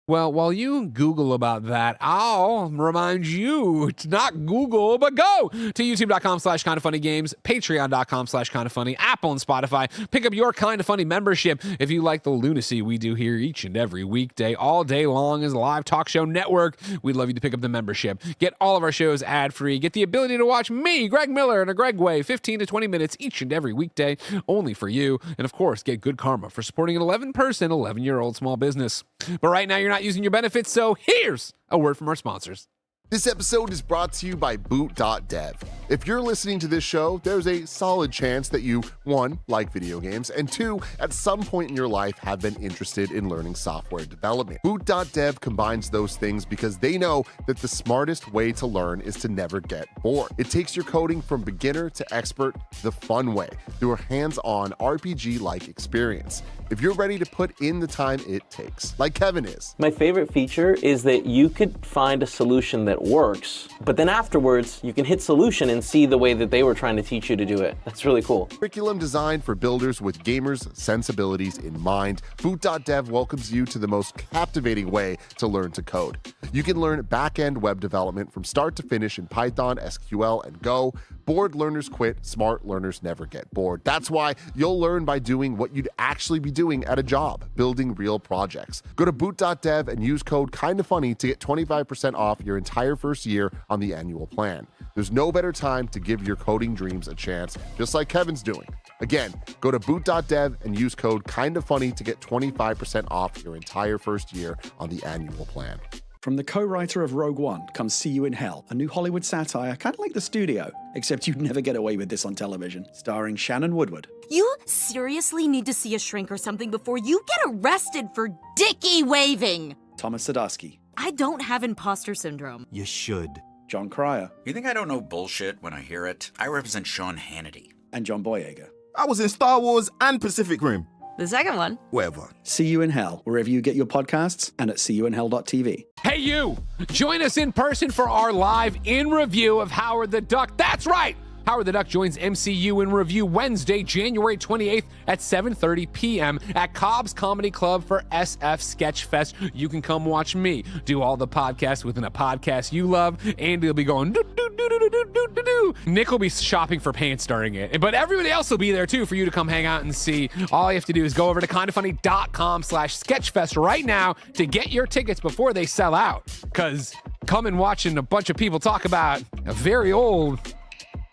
Well, while you Google about that, I'll remind you to not Google, but go to youtube.com/kindoffunnygames, patreon.com/kindoffunny, Apple and Spotify. Pick up your Kind of Funny membership if you like the lunacy we do here each and every weekday, all day long as a live talk show network. We'd love you to pick up the membership. Get all of our shows ad-free. Get the ability to watch me, Greg Miller, in a Greg way, 15 to 20 minutes each and every weekday, only for you. And of course, get good karma for supporting an 11-person, 11-year-old small business. But right now, you're not using your benefits, so here's a word from our sponsors. This episode is brought to you by Boot.dev. If you're listening to this show, there's a solid chance that you, 1, like video games, and 2, at some point in your life have been interested in learning software development. Boot.dev combines those things because they know that the smartest way to learn is to never get bored. It takes your coding from beginner to expert the fun way, through a hands-on RPG-like experience. If you're ready to put in the time it takes, like Kevin is. My favorite feature is that you could find a solution that works, but then afterwards you can hit solution and see the way that they were trying to teach you to do it. That's really cool. Curriculum designed for builders with gamers' sensibilities in mind, Boot.dev welcomes you to the most captivating way to learn to code. You can learn back-end web development from start to finish in Python, SQL, and Go. Bored learners quit, smart learners never get bored. That's why you'll learn by doing what you'd actually be doing at a job, building real projects. Go to Boot.dev and use code KINDOFFUNNY to get 25% off your entire first year on the annual plan. There's no better time to give your coding dreams a chance, just like Kevin's doing. Again, go to Boot.dev and use code KINDOFFUNNY to get 25% off your entire first year on the annual plan. From the co-writer of Rogue One comes See You in Hell, a new Hollywood satire, kind of like The Studio, except you'd never get away with this on television, starring Shannon Woodward. You seriously need to see a shrink or something before you get arrested for dicky waving. Thomas Zdarsky. I don't have imposter syndrome. You should. John Cryer. You think I don't know bullshit when I hear it? I represent Sean Hannity. And John Boyega. I was in Star Wars and Pacific Rim. The second one. Whatever. See You in Hell, wherever you get your podcasts and at seeyouinhell.tv. Hey, you! Join us in person for our live in review of Howard the Duck. That's right! Howard the Duck joins MCU in review Wednesday, January 28th at 7:30 p.m. at Cobb's Comedy Club for SF Sketchfest. You can come watch me do all the podcasts within a podcast you love. Andy will be going do-do-do-do-do-do-do-do. Nick will be shopping for pants during it, but everybody else will be there too for you to come hang out and see. All you have to do is go over to kindafunny.com/sketchfest right now to get your tickets before they sell out. Because coming watching a bunch of people talk about a very old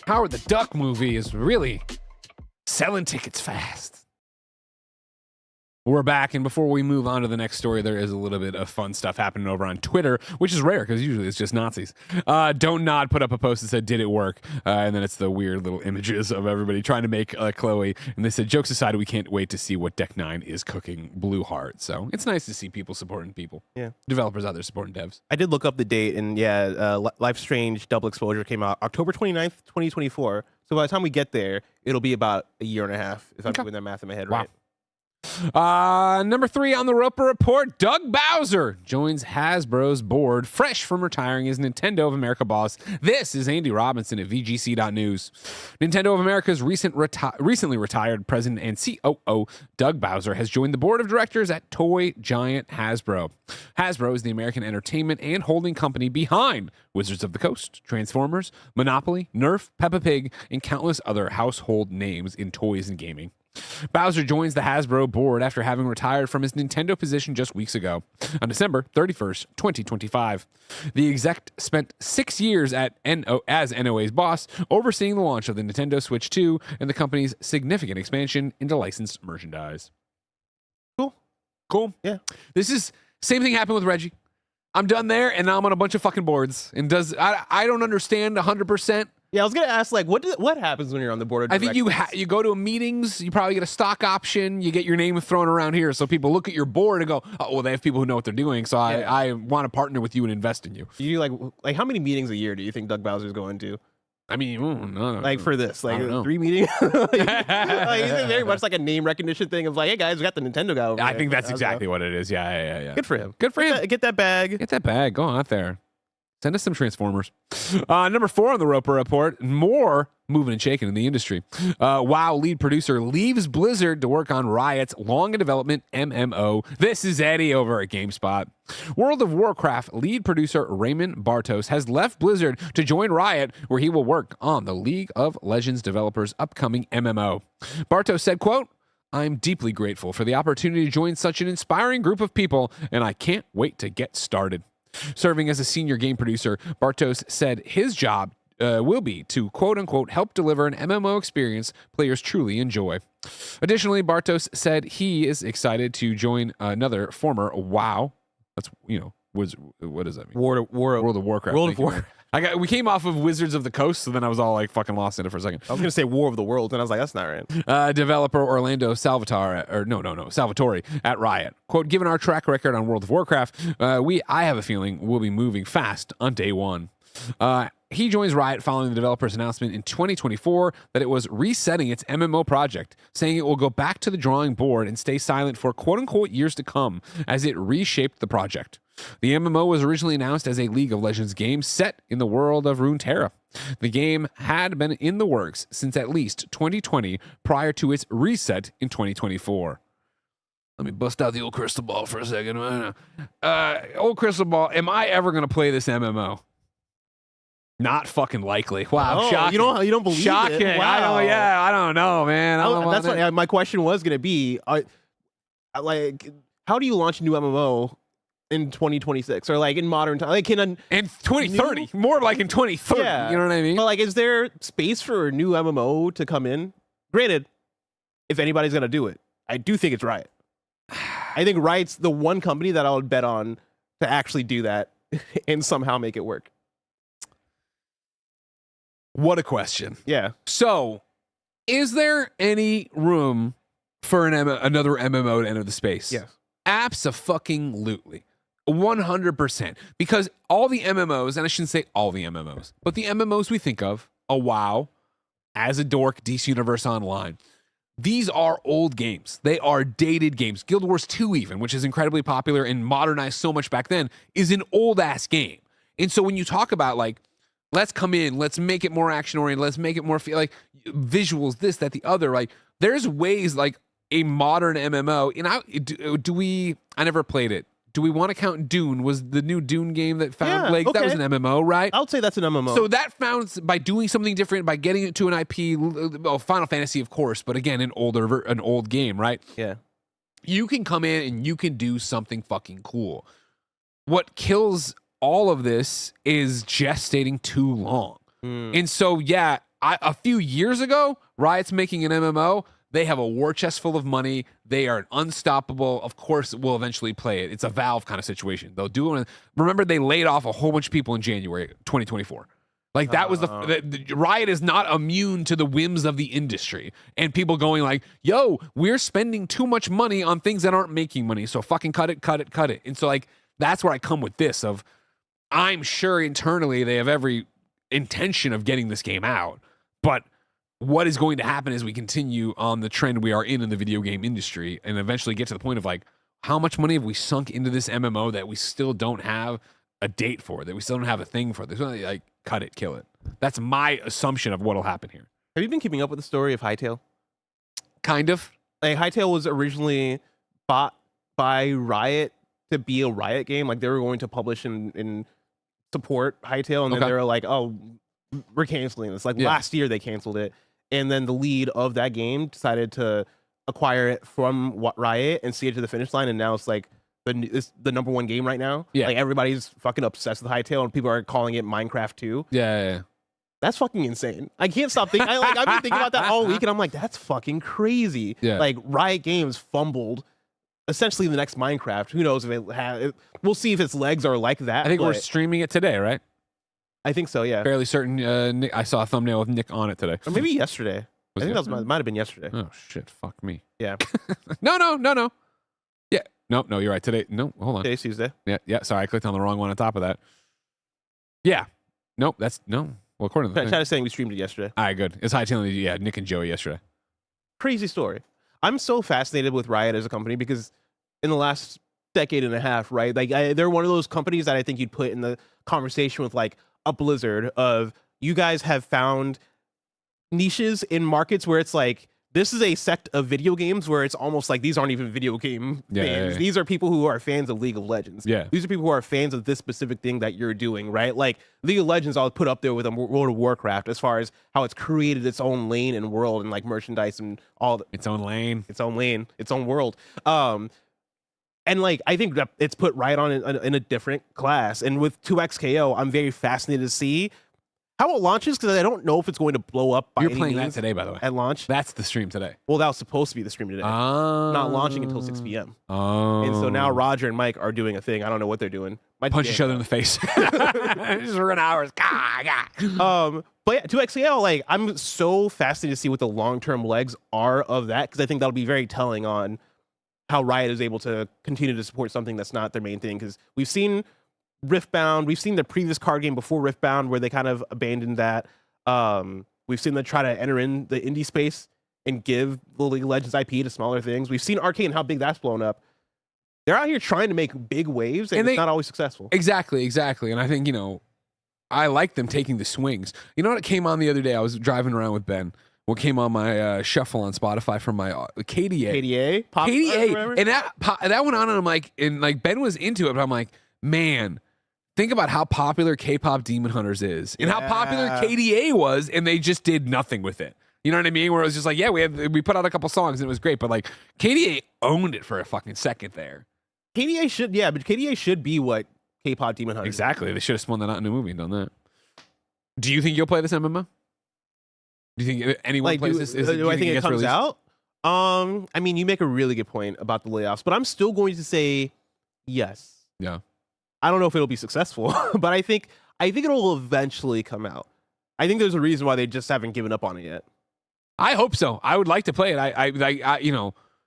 Howard the Duck movie is really selling tickets fast. We're back, and before we move on to the next story, there is a little bit of fun stuff happening over on Twitter, which is rare because usually it's just Nazis. Don't Nod put up a post that said, "Did it work?" And then it's the weird little images of everybody trying to make Chloe. And they said, "Jokes aside, we can't wait to see what Deck 9 is cooking Blue Heart." So it's nice to see people supporting people. Yeah. Developers out there supporting devs. I did look up the date, and Life Strange Double Exposure came out October 29th, 2024. So by the time we get there, it'll be about a year and a half, if I'm doing that math in my head right. Number 3 on the Roper Report, Doug Bowser joins Hasbro's board, fresh from retiring as Nintendo of America boss. This is Andy Robinson at VGC.news. Nintendo of America's recently retired president and COO, Doug Bowser, has joined the board of directors at toy giant Hasbro. Hasbro is the American entertainment and holding company behind Wizards of the Coast, Transformers, Monopoly, Nerf, Peppa Pig, and countless other household names in toys and gaming. Bowser joins the Hasbro board after having retired from his Nintendo position just weeks ago, on December 31st, 2025. The exec spent 6 years as NOA's boss, overseeing the launch of the Nintendo Switch 2 and the company's significant expansion into licensed merchandise. Cool. Yeah. This is same thing happened with Reggie. I'm done there, and now I'm on a bunch of fucking boards. And I don't understand 100%. Yeah, I was gonna ask, like, what happens when you're on the board of directors? I think you go to meetings, you probably get a stock option, you get your name thrown around here, so people look at your board and go, "Oh, well, they have people who know what they're doing, so I want to partner with you and invest in you." You like how many meetings a year do you think Doug Bowser's going to? I mean, no, like for this, like 3 meetings. Is it very much like a name recognition thing of like, "Hey guys, we got the Nintendo guy over I there." think that's exactly what it is. Yeah. Good for him. Good for him. Get that bag. Get that bag. Go out there. Send us some Transformers. Number 4 on the Roper Report, more moving and shaking in the industry. WoW lead producer leaves Blizzard to work on Riot's long-in-development MMO. This is Eddie over at GameSpot. World of Warcraft lead producer Raymond Bartos has left Blizzard to join Riot, where he will work on the League of Legends developers' upcoming MMO. Bartos said, quote, "I'm deeply grateful for the opportunity to join such an inspiring group of people, and I can't wait to get started." Serving as a senior game producer, Bartos said his job will be to quote-unquote help deliver an MMO experience players truly enjoy. Additionally, Bartos said he is excited to join another former WoW. That's, what does that mean? World of Warcraft. World of Warcraft. We came off of Wizards of the Coast, so then I was all like fucking lost in it for a second. I was gonna say War of the Worlds, and I was like, that's not right. Developer Orlando Salvatore at Riot. Quote, "Given our track record on World of Warcraft, I have a feeling we'll be moving fast on day one." He joins Riot following the developer's announcement in 2024 that it was resetting its MMO project, saying it will go back to the drawing board and stay silent for quote-unquote years to come as it reshaped the project. The MMO was originally announced as a League of Legends game set in the world of Runeterra. The game had been in the works since at least 2020 prior to its reset in 2024. Let me bust out the old crystal ball for a second. Old crystal ball, am I ever going to play this MMO? Not fucking likely. Wow, shocking. You don't believe shocking. it? Wow. I don't know, man. That's what my question was going to be. Like, how do you launch a new MMO in 2026 or like in modern time? Like in 2030, more like in 2030. Yeah. You know what I mean? But like, is there space for a new MMO to come in? Granted, if anybody's going to do it, I do think it's Riot. I think Riot's the one company that I would bet on to actually do that and somehow make it work. What a question. Yeah. So, is there any room for another MMO to enter the space? Yes. Abso-fucking-lutely. 100%. Because all the MMOs, and I shouldn't say all the MMOs, but the MMOs we think of, a WoW, As a Dork, DC Universe Online, these are old games. They are dated games. Guild Wars 2 even, which is incredibly popular and modernized so much back then, is an old-ass game. And so when you talk about like Let's come in. Let's make it more action oriented. Let's make it more like visuals, this, that, the other. Like there's ways like a modern MMO. And I never played it. Do we want to count Dune? Was the new Dune game that found legs? Okay. That was an MMO, right? I would say that's an MMO. So that found by doing something different, by getting it to an IP, Final Fantasy, of course, but again, an old game, right? Yeah. You can come in and you can do something fucking cool. What kills all of this is gestating too long. And so, yeah, a few years ago, Riot's making an MMO. They have a war chest full of money. They are unstoppable. Of course, we'll eventually play it. It's a Valve kind of situation. They'll do it. Remember, they laid off a whole bunch of people in January 2024. Like that was the Riot is not immune to the whims of the industry and people going like, "Yo, we're spending too much money on things that aren't making money. So fucking cut it." And so like that's where I come with this of, I'm sure internally they have every intention of getting this game out, but what is going to happen as we continue on the trend we are in the video game industry and eventually get to the point of like, how much money have we sunk into this MMO that we still don't have a date for, that we still don't have a thing for? There's really like, cut it, kill it. That's my assumption of what'll happen here. Have you been keeping up with the story of Hytale? Kind of. Like Hytale was originally bought by Riot to be a Riot game. Like they were going to publish and support Hytale, and then they were like, "Oh, we're canceling this." Like last year they canceled it. And then the lead of that game decided to acquire it from Riot and see it to the finish line. And now it's like it's the number one game right now. Yeah. Like everybody's fucking obsessed with Hytale and people are calling it Minecraft 2. Yeah. That's fucking insane. I can't stop thinking. I've been thinking about that all week and I'm like, that's fucking crazy. Yeah. Like Riot Games fumbled essentially the next Minecraft. Who knows if it has, we'll see if its legs are like that. I think we're streaming it today, right? I think so, yeah. Fairly certain. Nick, I saw a thumbnail with Nick on it today. Or maybe yesterday. I think that might have been yesterday. Oh, shit. Fuck me. Yeah. No. Yeah. No, you're right. Today. No, hold on. Today's Tuesday. Yeah. Sorry, I clicked on the wrong one on top of that. Yeah. Nope. That's no. Well, according to the chat is saying we streamed it yesterday. All right, good. It's Hytale. Yeah, Nick and Joey yesterday. Crazy story. I'm so fascinated with Riot as a company because in the last decade and a half, right? Like they're one of those companies that I think you'd put in the conversation with like a Blizzard of, you guys have found niches in markets where it's like, this is a sect of video games where it's almost like these aren't even video game fans. Yeah. These are people who are fans of League of Legends. Yeah. These are people who are fans of this specific thing that you're doing, right? Like League of Legends, I'll put up there with World of Warcraft as far as how it's created its own lane and world and like merchandise and all. Its own lane, its own world. And like, I think that it's put Riot on in a different class. And with 2XKO, I'm very fascinated to see how it launches because I don't know if it's going to blow up by You're any playing means that today, by the way. At launch. That's the stream today. Well, that was supposed to be the stream today. Not launching until 6 p.m. Oh. And so now Roger and Mike are doing a thing. I don't know what they're doing. Punch each other in the face. Just run hours. But yeah, 2XL, like, I'm so fascinated to see what the long-term legs are of that because I think that'll be very telling on how Riot is able to continue to support something that's not their main thing. Because we've seen Riftbound, we've seen the previous card game before Riftbound where they kind of abandoned that. We've seen them try to enter in the indie space and give the League of Legends IP to smaller things. We've seen Arcane, how big that's blown up. They're out here trying to make big waves, and it's not always successful. Exactly. And I think, I like them taking the swings. You know what came on the other day? I was driving around with Ben. What came on my shuffle on Spotify from my KDA. KDA? And that went on, and I'm like, Ben was into it, but I'm like, man, think about how popular K-pop Demon Hunters is and how popular KDA was, and they just did nothing with it. You know what I mean? Where it was just like, yeah, we put out a couple songs and it was great, but like KDA owned it for a fucking second there. KDA should be what K-pop Demon Hunters. Exactly. They should have spun that out in a movie and done that. Do you think you'll play this MMO? Do you think anyone plays this? Do I think it comes out? I mean, you make a really good point about the layoffs, but I'm still going to say yes. Yeah. I don't know if it'll be successful, but I think it'll eventually come out. I think there's a reason why they just haven't given up on it yet. I hope so. I would like to play it. I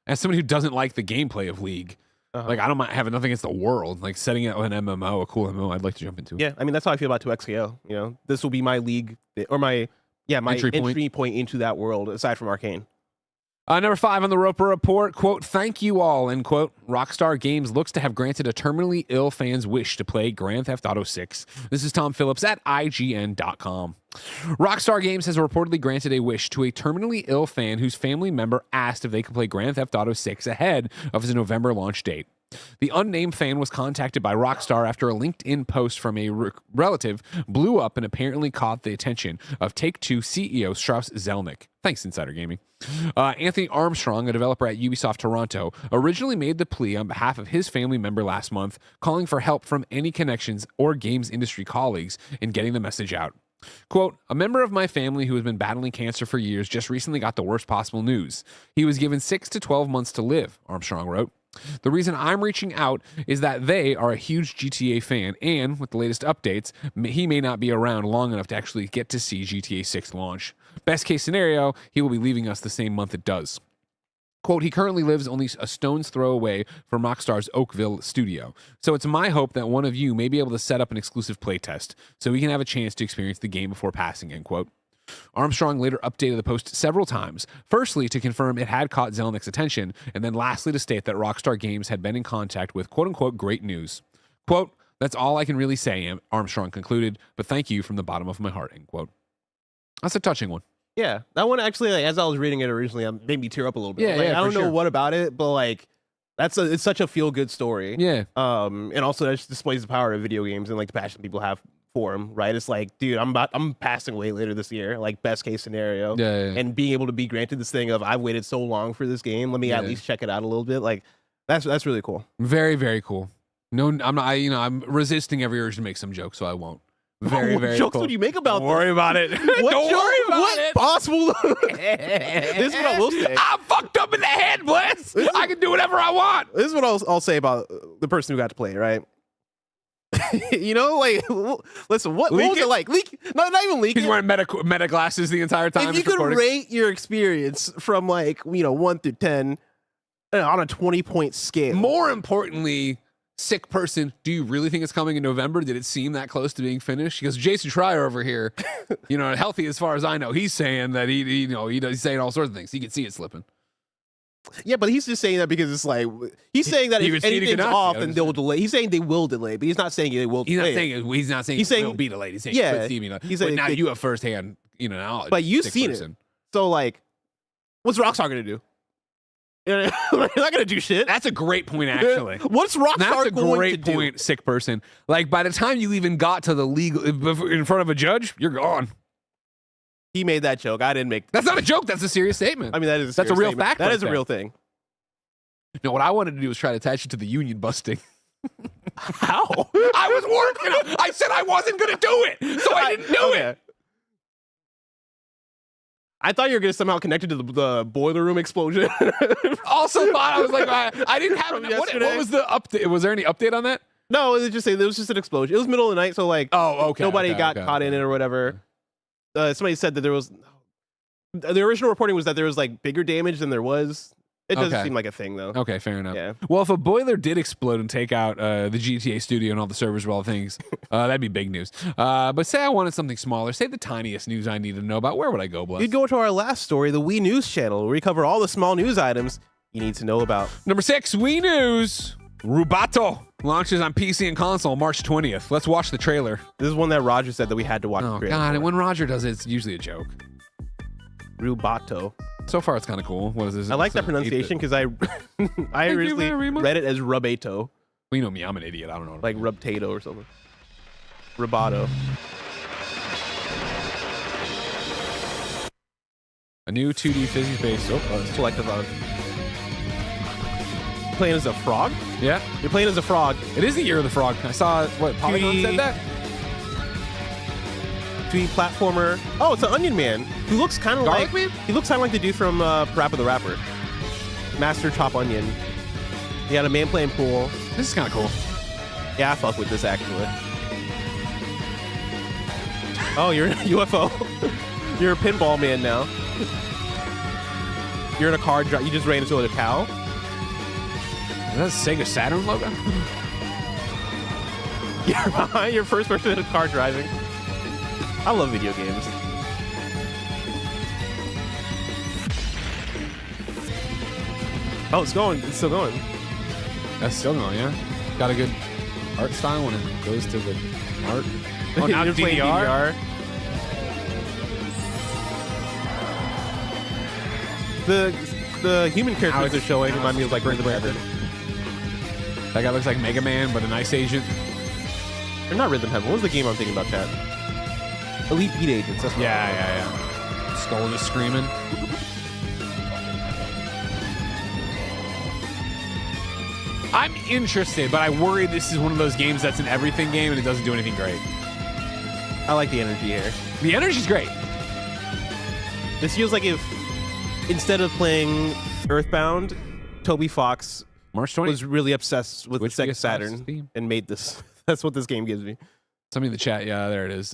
as somebody who doesn't like the gameplay of League, like I don't mind having nothing against the world. Like setting it an MMO, a cool MMO, I'd like to jump into. Yeah, I mean that's how I feel about 2XKO. This will be my League or my entry point into that world aside from Arcane. Number 5 on the Roper Report, quote, "Thank you all," end quote. Rockstar Games looks to have granted a terminally ill fan's wish to play Grand Theft Auto 6. This is Tom Phillips at IGN.com. Rockstar Games has reportedly granted a wish to a terminally ill fan whose family member asked if they could play Grand Theft Auto 6 ahead of his November launch date. The unnamed fan was contacted by Rockstar after a LinkedIn post from a relative blew up and apparently caught the attention of Take-Two CEO Strauss Zelnick. Thanks, Insider Gaming. Anthony Armstrong, a developer at Ubisoft Toronto, originally made the plea on behalf of his family member last month, calling for help from any connections or games industry colleagues in getting the message out. Quote, "A member of my family who has been battling cancer for years just recently got the worst possible news. He was given 6 to 12 months to live," Armstrong wrote. "The reason I'm reaching out is that they are a huge GTA fan, and with the latest updates, he may not be around long enough to actually get to see GTA 6 launch. Best case scenario, he will be leaving us the same month it does." Quote, "He currently lives only a stone's throw away from Rockstar's Oakville studio. So it's my hope that one of you may be able to set up an exclusive playtest so we can have a chance to experience the game before passing," end quote. Armstrong later updated the post several times, firstly to confirm it had caught Zelnick's attention, and then lastly to state that Rockstar Games had been in contact with quote-unquote great news. Quote, "That's all I can really say," Armstrong concluded, "but thank you from the bottom of my heart," end quote. That's a touching one. Yeah, that one actually, like, as I was reading it originally, made me tear up a little bit. Yeah, like, yeah, I don't for know sure. what about it, but like, it's such a feel good story. Yeah. And also that just displays the power of video games and like the passion people have for them. Right? It's like, dude, I'm passing away later this year. Like best case scenario. Yeah. And being able to be granted this thing of I've waited so long for this game. Let me at least check it out a little bit. Like that's really cool. Very, very cool. No, I'm not. I'm resisting every urge to make some jokes, so I won't. Very, what very jokes cool. would you make about Don't worry about it. What Don't worry about what it. possible? This is what I will say. I'm fucked up in the head, Bless. I can do whatever I want. This is what I'll say about the person who got to play it, right? You know, like, listen, what was it like? No, not even leak. He's wearing meta glasses the entire time. If you could rate your experience from 1 through 10 on a 20-point scale. More importantly, sick person, do you really think it's coming in November? Did it seem that close to being finished? Because Jason Schreier over here, healthy as far as I know, he's saying that he's saying all sorts of things. He can see it slipping. Yeah, but he's just saying that because it's like he's saying that if anything's off, then they'll delay. He's saying they will delay, but he's not saying they will. He's not saying it will be delayed. He's saying he's saying now you have firsthand knowledge. But you've seen it, so like, what's Rockstar gonna do? They're not gonna do shit. That's a great point, actually. What's Rockstar That's a going great to point, do? sick person. Like by the time you even got to the legal in front of a judge, you're gone. He made that joke. I didn't make. That's not a joke. That's a serious statement. I mean, that's a real fact. That is a real thing. No, what I wanted to do was try to attach it to the union busting. How? I was working. I said I wasn't going to do it, so I didn't do it. I thought you were going to somehow connect it to the boiler room explosion. Also thought, I was like, I didn't have it. What was the update? Was there any update on that? No, it was just an explosion. It was middle of the night, so like, nobody got caught in it or whatever. Somebody said that there was, the original reporting was that there was like bigger damage than there was. It doesn't seem like a thing though. Okay, fair enough. Yeah. Well, if a boiler did explode and take out the GTA studio and all the servers of all things, that'd be big news. But say I wanted something smaller, say the tiniest news I need to know about, where would I go, Bless? You'd go to our last story, the Wii News channel, where we cover all the small news items you need to know about. Number 6, Wii News. Reboot launches on PC and console March 20th. Let's watch the trailer. This is one that Roger said that we had to watch. Oh, God. And when Roger does it, it's usually a joke. Rubato. So far, it's kind of cool. What is this? I like that pronunciation because I originally read it as Rubato. Well, you know me. I'm an idiot. I don't know. Like Rubtato or something. Rubato. A new 2D physics-based. It's collectathon. Playing as a frog? Yeah. You're playing as a frog. It is the year of the frog. I saw Polygon said that. 2D platformer. Oh, it's an Onion Man who looks kind of like Man? He looks kind of like the dude from Rapper the Rapper. Master Chop Onion. He had a man playing pool. This is kind of cool. Yeah, I fuck with this actually. Oh, you're in a UFO. You're a pinball man now. You're in a car. You just ran into a cow. Is that a Sega Saturn logo? You're behind your first person in a car driving. I love video games. Oh, it's going. It's still going. That's still going, yeah. Got a good art style when it goes to the art. Oh, now You're playing DDR. The human characters they're showing remind me of like Rhythm Heaven. That guy looks like Mega Man, but an ice agent. Or not Rhythm Heaven. What was the game I'm thinking about, chat? Elite Beat Agents. That's what Yeah. Skull just screaming. I'm interested, but I worry this is one of those games that's an everything game and it doesn't do anything great. I like the energy here. The energy's great. This feels like if instead of playing Earthbound, Toby Fox March 20 was really obsessed with the Sega Saturn and made this. That's what this game gives me. Somebody in the chat, yeah, there it is.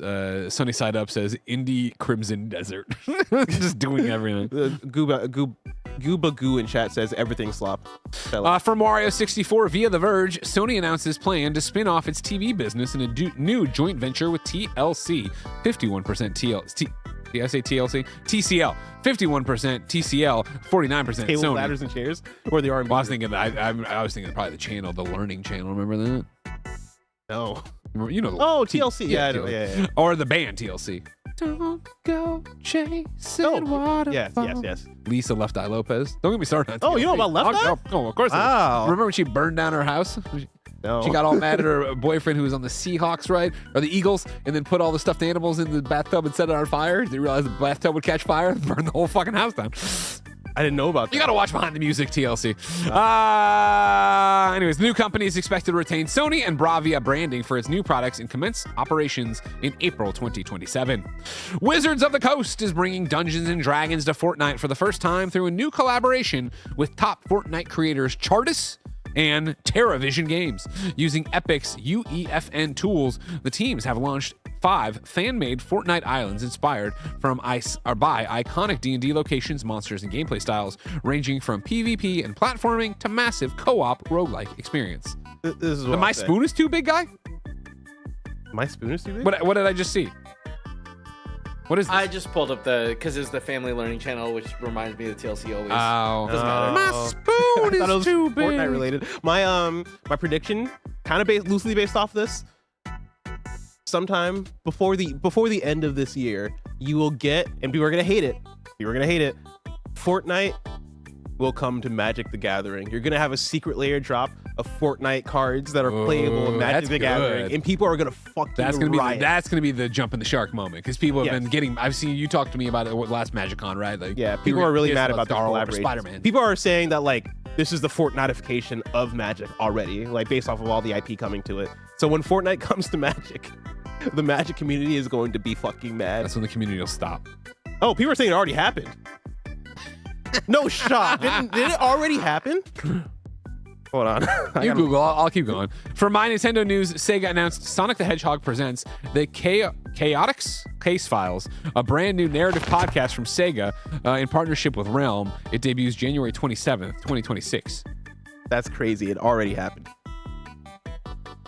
Sunny Side Up says Indie Crimson Desert. Just doing everything. Gooba Goo in chat says everything slop. For Mario 64 via The Verge, Sony announces plan to spin off its TV business in a new joint venture with TLC. 51% TLC. Did I say TLC? TCL. 51% TCL. 49% Table, Sony. ladders, and chairs. Or the R&B. Well, I was thinking. I was thinking probably the channel, the Learning Channel. Remember that? No. You know. TLC. Yeah, I know. Yeah. Or the band TLC. Don't go chasing waterfalls. Yes. Lisa Left Eye Lopez. Don't get me started on Oh, TLC. you know about Left Eye? Oh, of course. Wow. Remember when she burned down her house? No. She got all mad at her boyfriend who was on the Seahawks, right? Or the Eagles, and then put all the stuffed animals in the bathtub and set it on fire. They realized the bathtub would catch fire and burn the whole fucking house down. I didn't know about that. You got to watch Behind the Music, TLC. Anyways, the new company is expected to retain Sony and Bravia branding for its new products and commence operations in April 2027. Wizards of the Coast is bringing Dungeons & Dragons to Fortnite for the first time through a new collaboration with top Fortnite creators Chartis and TerraVision Games. Using Epic's UEFN tools, the teams have launched 5 fan-made Fortnite islands inspired by iconic D&D locations, monsters, and gameplay styles, ranging from PvP and platforming to massive co-op roguelike experience. This is what My Spoon is too big, guy? My Spoon is too big? What did I just see? What is this? I just pulled up because it's the Family Learning Channel, which reminds me of the TLC always. Oh. Doesn't matter. My spoon is too big. Fortnite related. My prediction, kind of loosely based off this. Sometime before the end of this year, you will get, and people are gonna hate it. Fortnite will come to Magic the Gathering. You're gonna have a secret layer drop of Fortnite cards that are playable in Magic the Gathering, and people are gonna fucking riot. That's gonna be the jump in the shark moment because people have been getting. I've seen you talk to me about it last MagicCon, right? Like, people are really mad about the Star Wars, collaboration. Spider-Man. People are saying that like this is the Fortnitification of Magic already, like based off of all the IP coming to it. So when Fortnite comes to Magic, the Magic community is going to be fucking mad. That's when the community will stop. Oh, people are saying it already happened. No shot. Did it already happen? Hold on. You Google. I'll keep going. For My Nintendo News, Sega announced Sonic the Hedgehog presents the Chaotix Case Files, a brand new narrative podcast from Sega in partnership with Realm. It debuts January 27th, 2026. That's crazy. It already happened.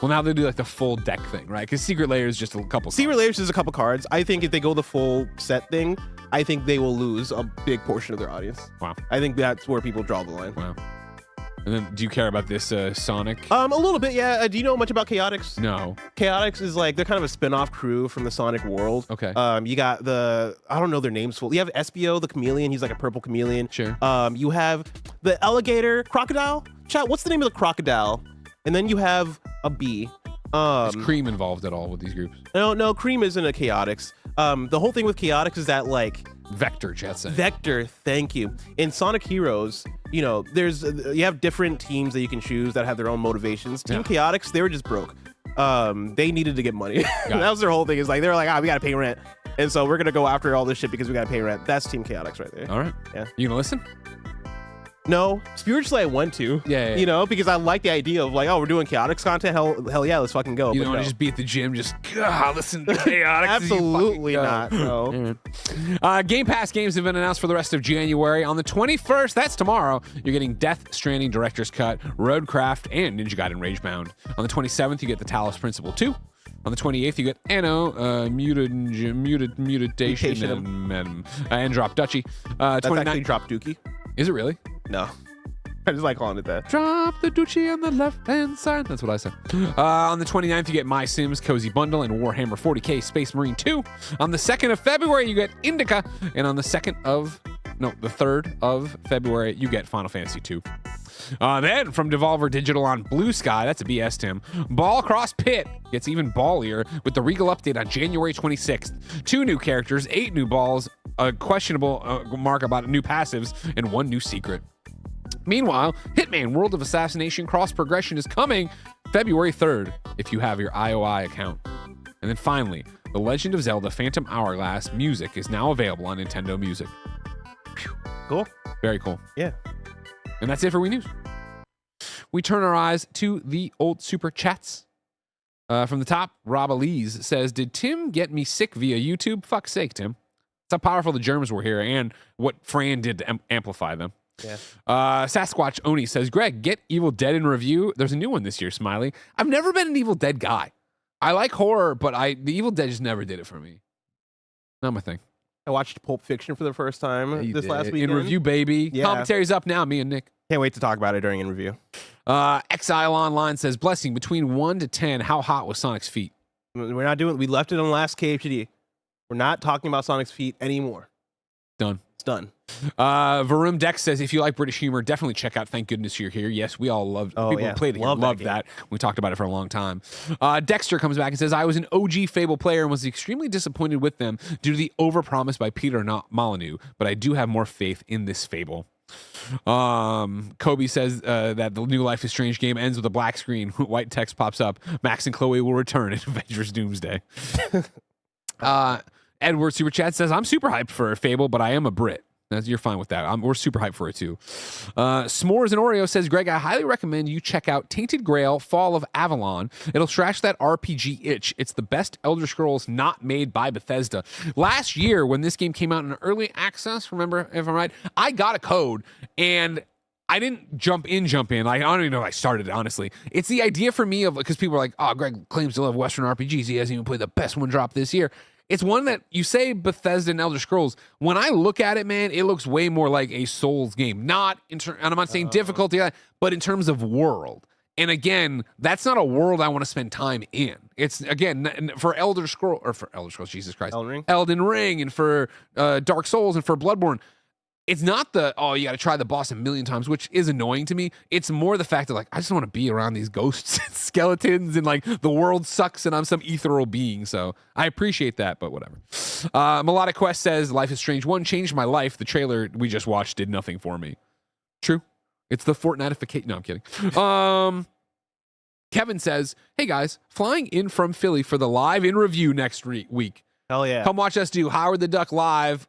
Well, now they do like the full deck thing, right? Because Secret Lair is just a couple. Secret Lair is just a couple cards. I think if they go the full set thing, I think they will lose a big portion of their audience. Wow. I think that's where people draw the line. Wow. And then, do you care about this Sonic? A little bit, yeah. Do you know much about Chaotix? No. Chaotix is like, they're kind of a spin-off crew from the Sonic world. Okay. You got I don't know their names full. You have Espio, the chameleon. He's like a purple chameleon. Sure. You have the alligator crocodile. Chat, what's the name of the crocodile? And then you have a bee. Is Cream involved at all with these groups? No, Cream isn't a Chaotix. The whole thing with Chaotix is that like Vector, Jetson. Vector, thank you. In Sonic Heroes, you know, you have different teams that you can choose that have their own motivations. Team Chaotix, they were just broke. They needed to get money. That was their whole thing. Is like they were like, we gotta pay rent, and so we're gonna go after all this shit because we gotta pay rent. That's Team Chaotix right there. All right. Yeah. You gonna listen? No, spiritually I want to. Yeah. You know, because I like the idea of like, we're doing Chaotix content. Hell yeah, let's fucking go. You don't want to just be at the gym, just listen to Chaotix. Absolutely not. No. Game Pass games have been announced for the rest of January. On the 21st, that's tomorrow, you're getting Death Stranding Director's Cut, Roadcraft, and Ninja Gaiden Ragebound. On the 27th, you get the Talos Principle 2. On the 28th, you get Anno, Mutation, and Drop Duchy. That's actually Drop Dookie. Is it really? No. I just like calling it that. Drop the Duchy on the left-hand side. That's what I said. On the 29th, you get My Sims Cozy Bundle and Warhammer 40k Space Marine 2. On the 2nd of February, you get Indica. And on the 3rd of February, you get Final Fantasy 2. Then from Devolver Digital on Blue Sky, that's a BS, Tim. Ball Cross Pit gets even ballier with the Regal update on January 26th. 2 new characters, 8 new balls, a questionable mark about new passives, and 1 new secret. Meanwhile, Hitman World of Assassination Cross Progression is coming February 3rd if you have your IOI account. And then finally, The Legend of Zelda Phantom Hourglass music is now available on Nintendo Music. Cool. Very cool. Yeah. And that's it for Wii News. We turn our eyes to the old super chats. From the top, Rob Elise says, did Tim get me sick via YouTube? Fuck's sake, Tim. That's how powerful the germs were here and what Fran did to amplify them. Yeah. Sasquatch Oni says, Greg, get Evil Dead in review. There's a new one this year, Smiley. I've never been an Evil Dead guy. I like horror, but the Evil Dead just never did it for me. Not my thing. I watched Pulp Fiction for the first time last weekend. In review, baby. Yeah. Commentary's up now, me and Nick. Can't wait to talk about it during in review. Exile Online says, Blessing, between 1 to 10, how hot was Sonic's feet? We left it on the last KHD. We're not talking about Sonic's feet anymore. Done. It's done. Varum Dex says, if you like British humor, definitely check out Thank Goodness You're Here. Yes, we all loved people who played it. Loved that. We talked about it for a long time. Dexter comes back and says, I was an OG Fable player and was extremely disappointed with them due to the overpromise by Peter Molyneux, but I do have more faith in this Fable. Kobe says that the new Life is Strange game ends with a black screen. White text pops up. Max and Chloe will return in Avengers Doomsday. Edward Super Chat says, I'm super hyped for Fable, but I am a Brit. You're fine with that. We're super hyped for it too. S'mores and Oreo says, Greg, I highly recommend you check out Tainted Grail Fall of Avalon. It'll scratch that RPG itch. It's the best Elder Scrolls not made by Bethesda. Last year, when this game came out in early access, remember, if I'm right, I got a code and I didn't jump in. Like, I don't even know if I started it, honestly. It's the idea for me of, because people are like, oh, Greg claims to love Western RPGs. He hasn't even played the best one drop this year. It's one that you say Bethesda and Elder Scrolls. When I look at it, man, it looks way more like a Souls game. Not and I'm not saying difficulty, but in terms of world. And again, that's not a world I want to spend time in. It's again for Elder Scrolls, Jesus Christ, Elden Ring, and for Dark Souls and for Bloodborne. It's not you got to try the boss a million times, which is annoying to me. It's more the fact that, like, I just want to be around these ghosts and skeletons and, like, the world sucks and I'm some ethereal being. So I appreciate that, but whatever. Melodic Quest says, Life is Strange 1 changed my life. The trailer we just watched did nothing for me. True. It's the Fortnite-ification. No, I'm kidding. Kevin says, hey, guys, flying in from Philly for the live in review next week. Hell yeah. Come watch us do Howard the Duck live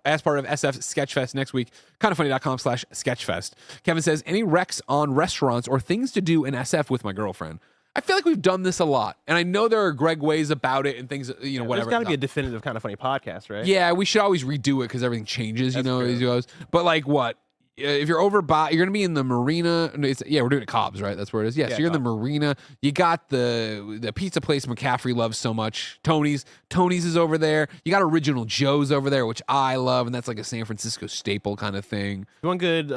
as part of SF Sketchfest next week. Kindoffunny.com/Sketchfest. Kevin says, any recs on restaurants or things to do in SF with my girlfriend? I feel like we've done this a lot. And I know there are Greg ways about it and things, whatever. There's got to be a definitive Kind of Funny podcast, right? Yeah, we should always redo it because everything changes, as it goes. But like what? If you're over by, you're going to be in the marina. We're doing it Cobb's, right? That's where it is. Yes, you're in the marina. You got the pizza place McCaffrey loves so much. Tony's is over there. You got Original Joe's over there, which I love, and that's like a San Francisco staple kind of thing. You want good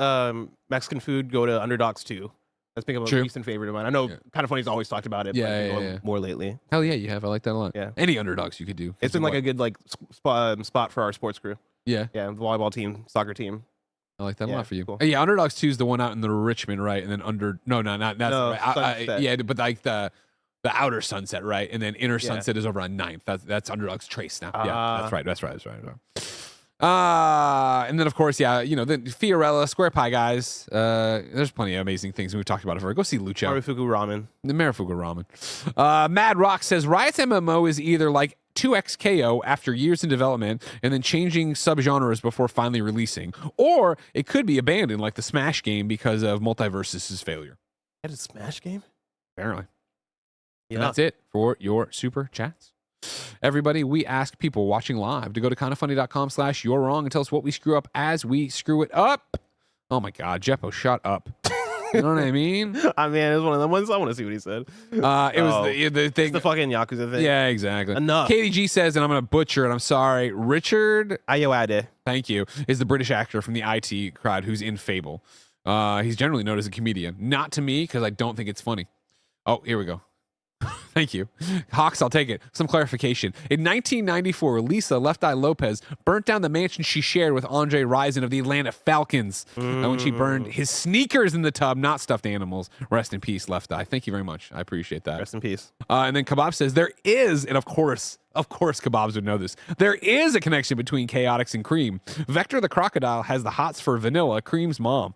Mexican food, go to Underdogs 2. That's become a recent favorite of mine. I know Kind of Funny's always talked about it, but more lately. Hell yeah, you have. I like that a lot. Yeah. Any Underdogs you could do. It's been like a good spot for our sports crew. Yeah. Yeah, the volleyball team, soccer team. I like that a lot for you. Cool. Yeah, Underdogs 2 is the one out in the Richmond, right? And then not that's right. But like the outer Sunset, right? And then inner Sunset is over on 9th. That's Underdogs Trace now. Yeah, that's right. And then of course, the Fiorella, Square Pie guys. There's plenty of amazing things, and we've talked about it before. Go see Lucha. Marufuku Ramen. The Marufuku Ramen. Mad Rock says Riot's MMO is either like 2x KO after years in development and then changing subgenres before finally releasing, or it could be abandoned like the Smash game because of Multiversus' failure. That is a Smash game? Apparently. Yeah. And that's it for your super chats. Everybody, we ask people watching live to go to kindoffunny.com/you'rewrong and tell us what we screw up as we screw it up. Oh my God, Jeppo, shut up. You know what I mean? I mean, it was one of them ones. I want to see what he said. It was the thing. It's the fucking Yakuza thing. Yeah, exactly. Enough. Katie G says, and I'm going to butcher it, I'm sorry, Richard Ayoade. Thank you, is the British actor from the IT crowd who's in Fable. He's generally known as a comedian. Not to me, because I don't think it's funny. Oh, here we go. Thank you. Hawks, I'll take it. Some clarification. In 1994, Lisa Left Eye Lopez burnt down the mansion she shared with Andre Rison of the Atlanta Falcons when she burned his sneakers in the tub, not stuffed animals. Rest in peace, Left Eye. Thank you very much. I appreciate that. Rest in peace. And then Kebab says, there is, and of course, Kebabs would know this, there is a connection between Chaotix and Cream. Vector the Crocodile has the hots for Vanilla, Cream's mom.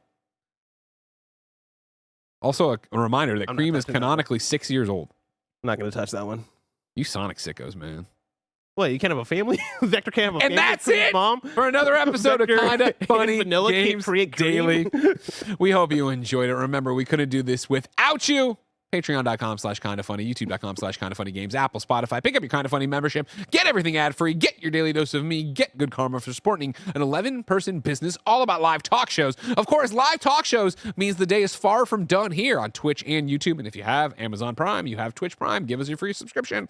Also, a reminder that Cream is canonically 6 years old. I'm not going to touch that one. You Sonic sickos, man. What, you can't have a family? Vector can't have a family. And that's it Mom? for another episode of Kinda Funny Vanilla Games create Daily. We hope you enjoyed it. Remember, we couldn't do this without you. Patreon.com/kindafunny, YouTube.com/kindafunnygames, Apple, Spotify. Pick up your Kinda Funny membership. Get everything ad-free. Get your daily dose of me. Get good karma for supporting an 11-person business all about live talk shows. Of course, live talk shows means the day is far from done here on Twitch and YouTube. And if you have Amazon Prime, you have Twitch Prime, give us your free subscription.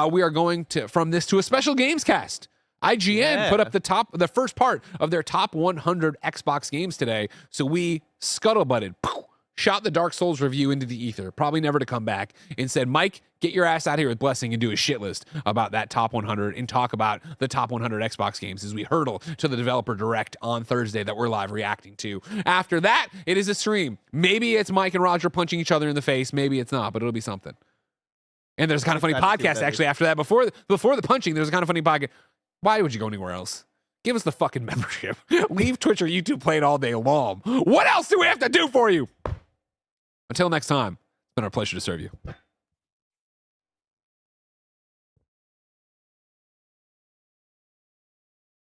We are going from this to a special Gamescast. IGN put up the first part of their top 100 Xbox games today. So we scuttlebutted, shot the Dark Souls review into the ether, probably never to come back, and said, Mike, get your ass out here with Blessing and do a shit list about that top 100 and talk about the top 100 Xbox games as we hurtle to the Developer Direct on Thursday that we're live reacting to. After that, it is a stream. Maybe it's Mike and Roger punching each other in the face. Maybe it's not, but it'll be something. And there's a Kinda Funny podcast actually after that. Before the punching, there's a Kinda Funny podcast. Why would you go anywhere else? Give us the fucking membership. Leave Twitch or YouTube playing all day long. What else do we have to do for you? Until next time, it's been our pleasure to serve you.